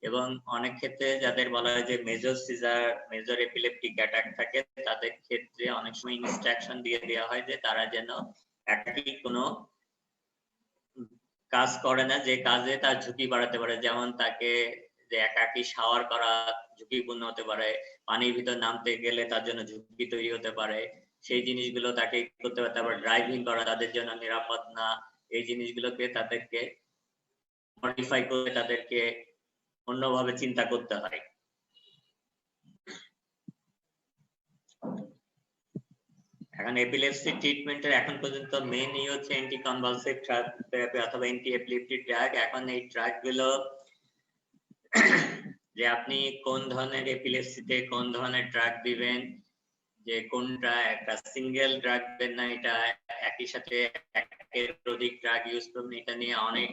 এবং অনেক ক্ষেত্রে যাদের বলা হয় যে মেজর এপিলেপটিক অ্যাটাক থাকে তাদের ক্ষেত্রে অনেক সময় ইনস্ট্রাকশন দিয়ে দেওয়া হয় যে তারা যেন একাকী কোনো কাজ করে না যে কাজে তার ঝুঁকি বাড়াতে পারে, যেমন তাকে যে একাকী শাওয়ার করা ঝুঁকিপূর্ণ হতে পারে, পানির ভিতর নামতে গেলে তার জন্য ঝুঁকি তৈরি হতে পারে, সেই জিনিসগুলো তাকে করতে পারে। তারপর ড্রাইভিং করা তাদের জন্য নিরাপদ না, এই জিনিসগুলোকে তাদেরকে মডিফাই করে তাদেরকে অন্যভাবে চিন্তা করতে হয়। এখন এপিলেপসি ট্রিটমেন্টের এখন পর্যন্ত মেইন হচ্ছে অ্যান্টি কনভালসিভ থেরাপি অথবা অ্যান্টি এপিলেপটিক ড্রাগ। এখন এই ড্রাগ গুলো যে আপনি কোন ধরনের এপিলেপসিতে কোন ধরনের ড্রাগ দিবেন, যে কোনটা একটা সিঙ্গেল ড্রাগ দেন না এটা একই সাথে একের অধিক ড্রাগ ইউজ করবেন, এটা নিয়ে অনেক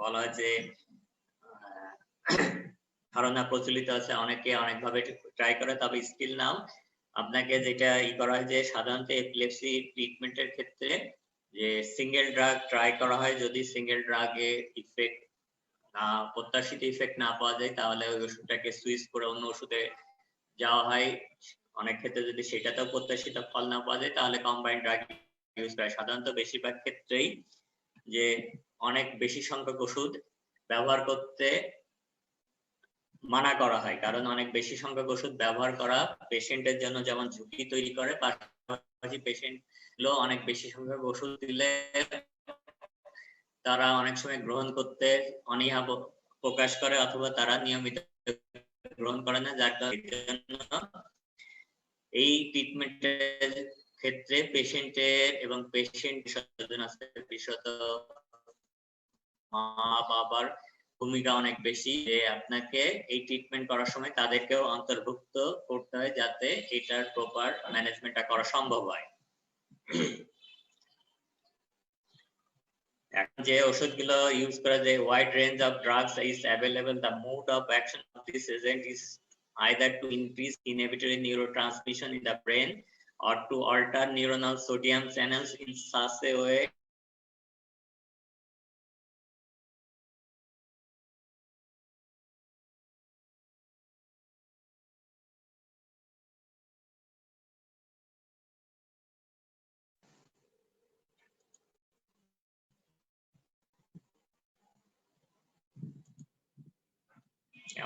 বলা হয় যে ধারণা প্রচলিত আছে, অনেকে অনেকভাবে ট্রাই করে। তবে স্টিল নাও আপনাকে যেটা করা হয় যে সাধারণত এপিলেপসি ট্রিটমেন্টের ক্ষেত্রে যে সিঙ্গেল ড্রাগ ট্রাই করা হয়, যদি সিঙ্গেল ড্রাগে ইফেক্ট না প্রত্যাশিত ইফেক্ট না পাওয়া যায় তাহলে ওই ওষুধটাকে সুইচ করে অন্য ওষুধে যাওয়া হয়। অনেক ক্ষেত্রে যদি সেটাতেও প্রত্যাশিত ফল না পাওয়া যায় তাহলে কম্বাইন্ড ড্রাগ ইউজ করা। সাধারণত বেশিরভাগ ক্ষেত্রেই যে অনেক বেশি সংখ্যক ওষুধ ব্যবহার করতে মানা করা হয়, কারণ অনেক বেশি সংখ্যক ওষুধ ব্যবহার করা পেশেন্টের জন্য যেমন ঝুঁকি তৈরি করে, পাশাপাশি পেশেন্ট গুলো অনেক বেশি সংখ্যক ওষুধ দিলে তারা অনেক সময় গ্রহণ করতে অনীহা প্রকাশ করে অথবা তারা নিয়মিত গ্রহণ করে না, যার কারণে এই ট্রিটমেন্টের ক্ষেত্রে পেশেন্টের এবং পেশেন্ট স্বজন আছে বিশেষত মা বাবার ভূমিকা অনেক বেশি, যে আপনাকে এই ট্রিটমেন্ট করার সময় তাদেরকেও অন্তর্ভুক্ত করতে হয় যাতে এটার প্রপার ম্যানেজমেন্টটা করা সম্ভব হয়। এখন যে ওষুধগুলো ইউজ করা যায়, wide range of drugs is available, the mode of action of this agent is either to increase inhibitory neurotransmission in the brain or to alter neuronal sodium channels in such a way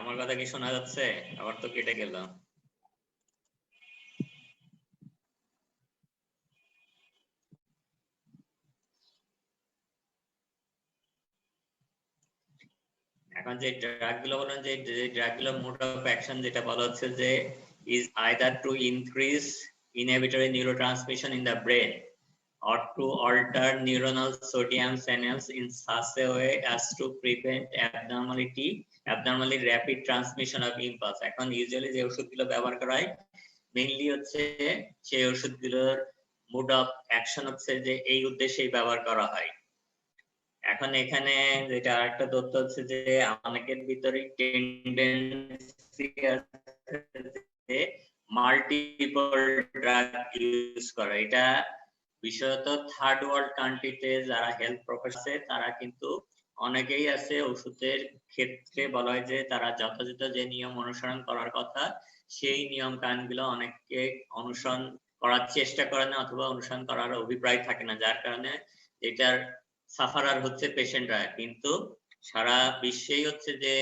আমার কথা কি শোনা যাচ্ছে? আবার তো কেটে গেল। এখন যে ড্রাগ গুলো বলেন যে ড্রাগ গুলো মোড অফ অ্যাকশন যেটা বলা হচ্ছে যে is either to increase inhibitory neurotransmission in the brain or to alter neuronal sodium channels in such a way as to prevent abnormally rapid transmission of impulse। এখন ইউজুয়ালি যে ওষুধগুলো ব্যবহার করা হয় মেইনলি হচ্ছে সেই ওষুধগুলোর মোড অফ অ্যাকশন হচ্ছে যে এই উদ্দেশ্যেই ব্যবহার করা হয়। এখন এখানে যেটা আরেকটা তথ্য হচ্ছে যে অনেকের ভিতরে টেন্ডেন্সি আছে মাল্টিপল ড্রাগ ইউজ করা। এটা বিশেষত থার্ড ওয়ার্ল্ড কান্ট্রিতে যারা হেলথ প্রফেশনে তারা কিন্তু অনেকেই আছে ওষুধের ক্ষেত্রে বলা হয় যে তারা যথাযথ যে নিয়ম অনুসরণ করার কথা সেই নিয়ম কানুনগুলো অনেকে অনুসরণ করার চেষ্টা করে না অথবা অনুসরণ করার অভিপ্রায় থাকে না, যার কারণে এটার সাফারার হচ্ছে পেশেন্টরা। কিন্তু সারা বিশ্বেই হচ্ছে যে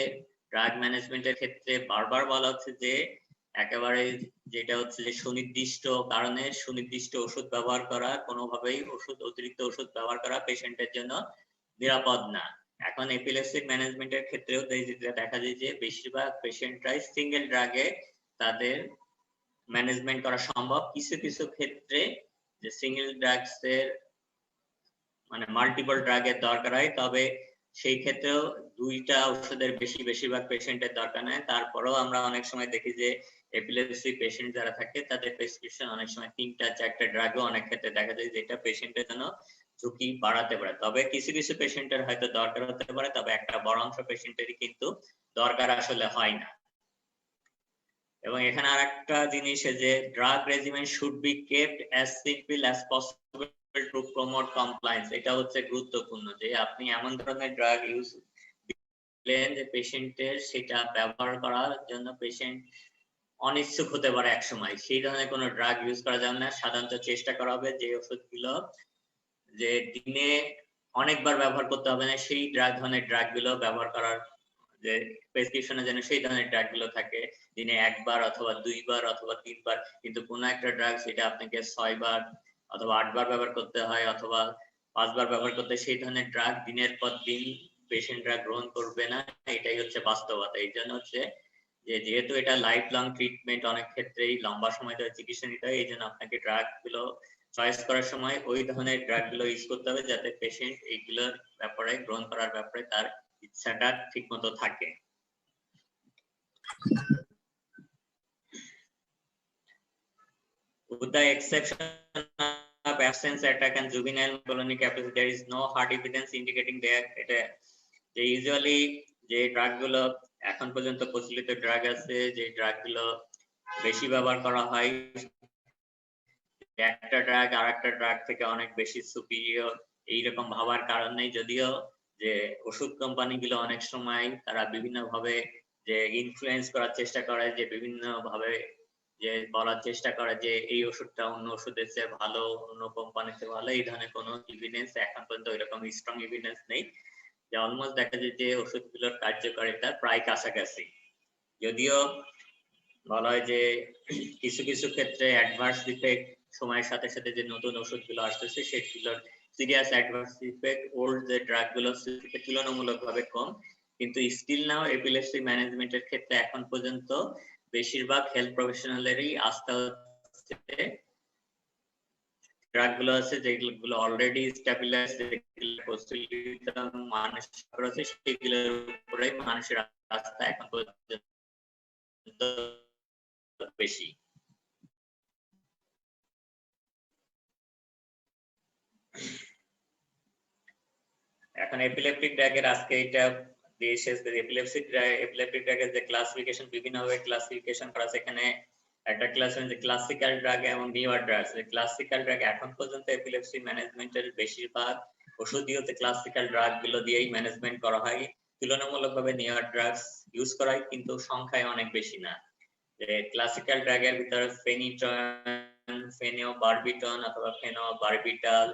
ড্রাগ ম্যানেজমেন্টের ক্ষেত্রে বারবার বলা হচ্ছে যে একেবারে যেটা হচ্ছে যে সুনির্দিষ্ট কারণে সুনির্দিষ্ট ওষুধ ব্যবহার করা, কোনোভাবেই অতিরিক্ত ওষুধ ব্যবহার করা পেশেন্টের জন্য নিরাপদ না। এখন এপিলেপসিক ম্যানেজমেন্টের ক্ষেত্রেও দেখা যায় যে বেশিরভাগ পেশেন্টরাই সিঙ্গেল ড্রাগে তাদের ম্যানেজমেন্ট করা সম্ভব। কিছু কিছু ক্ষেত্রে যে সিঙ্গেল ড্রাগস এর মানে মাল্টিপল ড্রাগের দরকার হয়, তবে সেই ক্ষেত্রেও দুইটা ওষুধের বেশিরভাগ পেশেন্টের দরকার নেই। তারপরেও আমরা অনেক সময় দেখি যে এপিলেপসি পেশেন্ট যারা থাকে তাদের প্রেসক্রিপশন অনেক সময় 3টা-4টা ড্রাগও অনেক ক্ষেত্রে দেখা যায় যেটা পেশেন্টের জন্য ঝুঁকি বাড়াতে পারে। তবে কিছু কিছু পেশেন্টের হয়তো দরকার হতে পারে, তবে একটা বড় অংশ পেশেন্টেরই কিন্তু দরকার আসলে হয় না। এবং এখানে আরেকটা জিনিস যে drug regimen should be kept as simple as possible to promote compliance. এটা হচ্ছে গুরুত্বপূর্ণ যে আপনি এমন ধরনের ড্রাগ ইউজ দিলেন যে পেশেন্টের সেটা ব্যবহার করার জন্য পেশেন্ট অনিচ্ছুক হতে পারে একসময়, সেই ধরনের কোনো ড্রাগ ইউজ করা যাবে না। সাধারণত চেষ্টা করা হবে যে ওষুধগুলো যে দিনে অনেকবার ব্যবহার করতে হবে না সেই ধরনের ড্রাগ গুলো ব্যবহার করার যে প্রেসক্রিপশনে যেন সেই ধরনের ড্রাগ গুলো থাকে, দিনে একবার অথবা 2 বার অথবা 3 বার, কিন্তু কোনো একটা ড্রাগ সেটা আপনাকে 6 বার অথবা 8 বার ব্যবহার করতে হয় অথবা 5 বার ব্যবহার করতে, সেই ধরনের ড্রাগ দিনের পর দিন পেশেন্টরা গ্রহণ করবে না, এটাই হচ্ছে বাস্তবতা। এই জন্য হচ্ছে যে যেহেতু এটা লাইফ লং ট্রিটমেন্ট, অনেক ক্ষেত্রেই লম্বা সময় ধরে চিকিৎসা নিতে হয়, এই জন্য আপনাকে ড্রাগ গুলো চয়েস করার সময় ওই ধরনের ড্রাগ গুলো ইউজ করতে হবে যাতে পেশেন্ট এইগুলোর ব্যাপারে গ্রহণ করার ব্যাপারে তার ইচ্ছাটা ঠিক মতো থাকে। With the exception of absence attack and juvenile colonic epilepsy, there is no hard evidence indicating that এটা যে ইউজুয়ালি যে ড্রাগ গুলো এখন পর্যন্ত প্রচলিত ড্রাগ আছে, যে ড্রাগ গুলো বেশি ব্যবহার করা হয়, একটা ড্রাগ আর একটা ড্রাগ থেকে অনেক বেশি সুপিরিয়র এইরকম ভাবার কারণ নেই। যদিও যে ওষুধ কোম্পানি গুলো অনেক সময় তারা বিভিন্ন ভাবে যে ইনফ্লুয়েন্স করার চেষ্টা করে, যে বিভিন্ন ভাবে যে বলার চেষ্টা করে যে এই ওষুধটা অন্য ওষুধের চেয়ে ভালো, অন্য কোম্পানিতে ভালো, এই ধরনের কোনো এভিডেন্স এখন পর্যন্ত এরকম স্ট্রং এভিডেন্স নেই। যে অলমোস্ট দেখা যায় যে ওষুধগুলোর কার্যকারিতা প্রায় কাছাকাছি। যদিও বলা হয় যে কিছু কিছু ক্ষেত্রে অ্যাডভার্স ইফেক্ট সময়ের সাথে সাথে যে নতুন ওষুধগুলো আসতেছে সেগুলোর সিরিয়াস অ্যাডভার্স ইফেক্ট ওল্ড যে ড্রাগগুলো তুলনামূলকভাবে কম, কিন্তু স্টিল নাও এপিলেপসি ম্যানেজমেন্টের ক্ষেত্রে এখন পর্যন্ত বেশিরভাগ হেলথ প্রফেশনালেরই আস্থা হচ্ছে ড্রাগ গুলো আছে যেগুলো অলরেডি স্টেবিলাইজড, মানুষ আছে সেগুলোর উপরে মানুষের আস্থা এখন পর্যন্ত বেশি। এখন এপিলেপটিক ড্রাগের আজকে এটা এপিলেপটিক ড্রাগের যে ক্লাসিফিকেশন, বিভিন্ন ভাবে ক্লাসিফিকেশন করা আছে। এখানে একটা ক্লাস হচ্ছে ক্লাসিক্যাল ড্রাগ এবং নিউয়ার ড্রাগ। ক্লাসিক্যাল ড্রাগ এখন পর্যন্ত এপিলেপসি ম্যানেজমেন্টের বেশিরভাগ ওষুধীয় ক্লাসিক্যাল ড্রাগ গুলো দিয়েই ম্যানেজমেন্ট করা হয়। তুলনামূলকভাবে নিউয়ার ড্রাগস ইউজ করা হয় কিন্তু সংখ্যায় অনেক বেশি না। যে ক্লাসিক্যাল ড্রাগের ভিতরে ফেনিট্রন, ফেনোবারবিটন অথবা ফেনোবারবিটাল,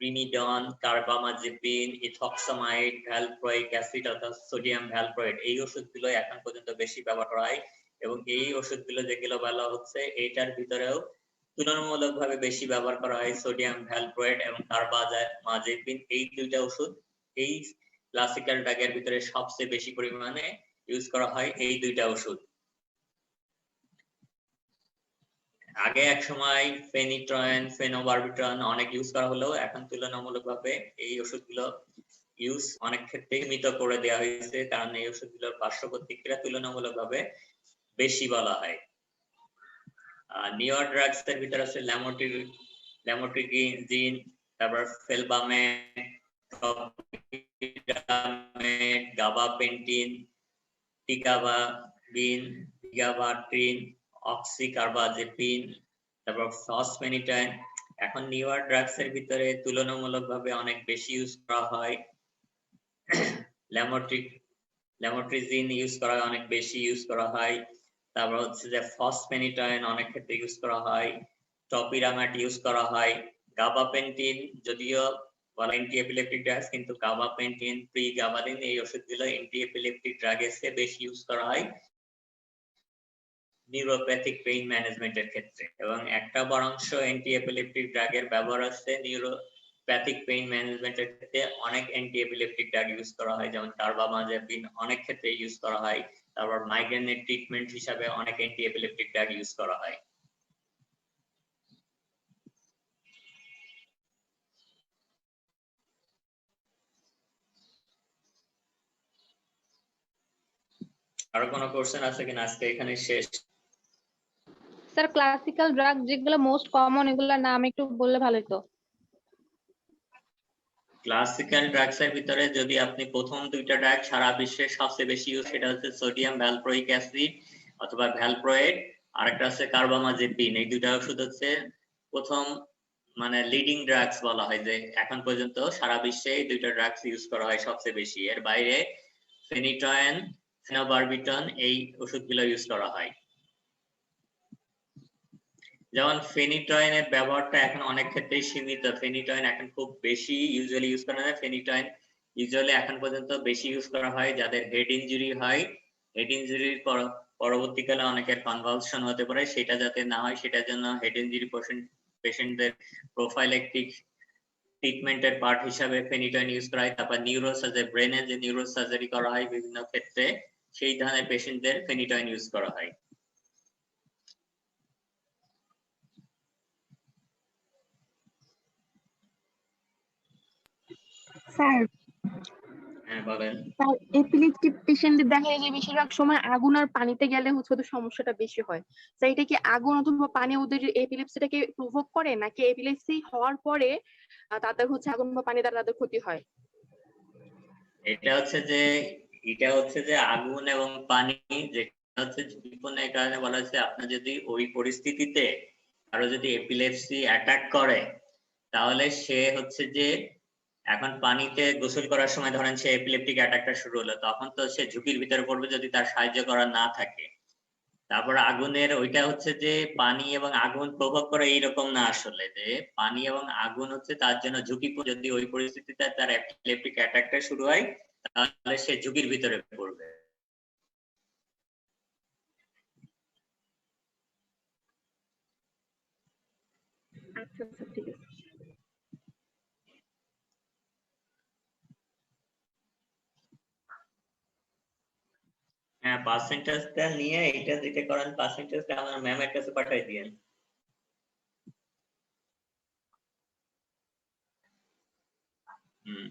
প্রিমিডন, কার্বামাজেপিন, ইথক্সামাইড, ভ্যালপ্রোইক অ্যাসিড অর্থাৎ সোডিয়াম ভ্যালপ্রোয়েট, এই ওষুধগুলো এখন পর্যন্ত বেশি ব্যবহার করা হয়। এবং এই ওষুধগুলো যেগুলো বলা হচ্ছে এটার ভিতরেও তুলনামূলকভাবে বেশি ব্যবহার করা হয় সোডিয়াম ভ্যালপ্রোয়েট এবং কার্বামাজেপিন। এই দুইটা ওষুধ এই ক্লাসিক্যাল ড্রাগের ভিতরে সবচেয়ে বেশি পরিমাণে ইউজ করা হয় এই দুইটা ওষুধ। আগে এক সময় ফেনিট্রন, ফেনোবারবিটন অনেক ইউজ করা হলেও এখন তুলনামূলকভাবে এই ওষুধগুলো ইউজ অনেক ক্ষেত্রে সীমিত করে দেওয়া হয়েছে, কারণ এই ওষুধগুলোর পার্শ্ব প্রতিক্রিয়া তুলনামূলকভাবে বেশি বলা হয়। নিউয়ার ড্রাগস এর ভিতরে আছে ল্যামোট্রিজিন, তারপর ফেলবামেট, গাবাপেন্টিন, টিকাবাবিন, গাবাট্রিন, অক্সিকার্বাজেপিন, তারপর ফসফেনিটাইন। এখন নিউয়ার ড্রাগস এর ভিতরে তুলনামূলকভাবে অনেক বেশি ইউজ করা হয় ল্যামোট্রিজিন ইউজ করা হয়, অনেক বেশি ইউজ করা হয়। তারপর হচ্ছে যে ফসফেনিটাইন অনেক ক্ষেত্রে ইউজ করা হয়, টপিরামেট ইউজ করা হয়। গাবাপেন্টিন যদিও বলা অ্যান্টি এপিলেপটিক ড্রাগস, কিন্তু গাবাপেন্টিন, প্রিগাবালিন এই ওষুধগুলো অ্যান্টি এপিলেপটিক ড্রাগের চেয়ে বেশি ইউজ করা হয় নিউরোপ্যাথিক পেইন ম্যানেজমেন্টের ক্ষেত্রে। এবং একটা বড়াংশ অ্যান্টি এপিলেপটিক ড্রাগের ব্যবহার আছে নিউরোপ্যাথিক পেইন ম্যানেজমেন্টের ক্ষেত্রে। অনেক অ্যান্টি এপিলেপটিক ড্রাগ ইউজ করা হয়, যেমন কার্বামাজেপিন অনেক ক্ষেত্রে ইউজ করা হয়। তারপর মাইগ্রেনের ট্রিটমেন্ট হিসাবে অনেক অ্যান্টি এপিলেপটিক ড্রাগ ইউজ করা হয়। আরো কোনো কোশ্চেন আছে কিনা? আজকে এখানে শেষ। স্যার ক্লাসিক্যাল ড্রাগ যেগুলো মোস্ট কমন এগুলোর নাম একটু বললে ভালো হতো। ক্লাসিক্যাল ড্রাগস এর ভিতরে যদি আপনি প্রথম দুইটা ড্রাগ সারা বিশ্বে সবচেয়ে বেশি ইউজ, সেটা হচ্ছে সোডিয়াম ভ্যালপ্রোইক অ্যাসিড অথবা ভ্যালপ্রোয়েট, আর একটা হচ্ছে কার্বামাজেপিন। এই দুইটা ওষুধ হচ্ছে প্রথম মানে লিডিং ড্রাগস বলা হয়, যে এখন পর্যন্ত সারা বিশ্বে এই দুইটা ড্রাগস ইউজ করা হয় সবচেয়ে বেশি। এর বাইরে ফেনিটয়েন, ফেনোবারবিটন এই ওষুধগুলো ইউজ করা হয়। যেমন ফেনিটয়েনের ব্যবহারটা এখন অনেক ক্ষেত্রেই সীমিত, ফেনিটয়েন এখন খুব বেশি ইউজুয়ালি ইউজ করা হয়। ফেনিটয়েন ইউজুয়ালি এখন পর্যন্ত বেশি ইউজ করা হয় যাদের হেড ইনজুরি হয়। হেড ইনজুরির পরবর্তীকালে অনেকের কনভালশন হতে পারে, সেটা যাতে না হয় সেটার জন্য হেড ইনজুরি পেশেন্টদের প্রোফাইলেকটিক ট্রিটমেন্টের পার্ট হিসাবে ফেনিটয়েন ইউজ করা হয়। তারপর নিউরোসার্জারি, ব্রেনে যে নিউরোসার্জারি করা হয় বিভিন্ন ক্ষেত্রে, সেই ধরনের পেশেন্টদের ফেনিটয়েন ইউজ করা হয়। স্যার হ্যাঁ বলেন। এপিলেপটিক পেশেন্টদের দেখা যায় যে বেশিরভাগ সময় আগুন আর পানিতে গেলে হচ্ছে ওদের সমস্যাটা বেশি হয়। তো এটা কি আগুন অথবা পানি ওদের এপিলেপসিটাকে প্রভোগ করে, নাকি এপিলেপসি হওয়ার পরে তাদের হচ্ছে আগুন বা পানি দ্বারা তাদের ক্ষতি হয়? এটা হচ্ছে যে আগুন এবং পানি যেটা হচ্ছে ঝুঁকিপূর্ণ, এই কারণে বলা হচ্ছে আপনার যদি ওই পরিস্থিতিতে কারো যদি এপিলেপসি অ্যাটাক করে, তাহলে সে হচ্ছে যে এখন পানিতে গোসল করার সময় ধরেন সে এপিলেপটিক অ্যাটাকটা শুরু হলো, তখন তো সে ঝুঁকির ভিতরে পড়বে যদি তার সাহায্য করা না থাকে। তারপর আগুনের ওইটা হচ্ছে যে পানি এবং আগুন প্রভাব করে এইরকম না, আসলে যে পানি এবং আগুন হচ্ছে তার জন্য ঝুঁকিপূর্ণ। যদি ওই পরিস্থিতিতে তার এপিলেপটিক অ্যাটাকটা শুরু হয় তাহলে সে ঝুঁকির ভিতরে পড়বে। আচ্ছা আচ্ছা, ঠিক আছে। হ্যাঁ, পার্সেন্টেজটা নিয়ে এটা যেটা করেন, পার্সেন্টেজটা আমার ম্যামের কাছে পাঠাই দিয়েন। হুম।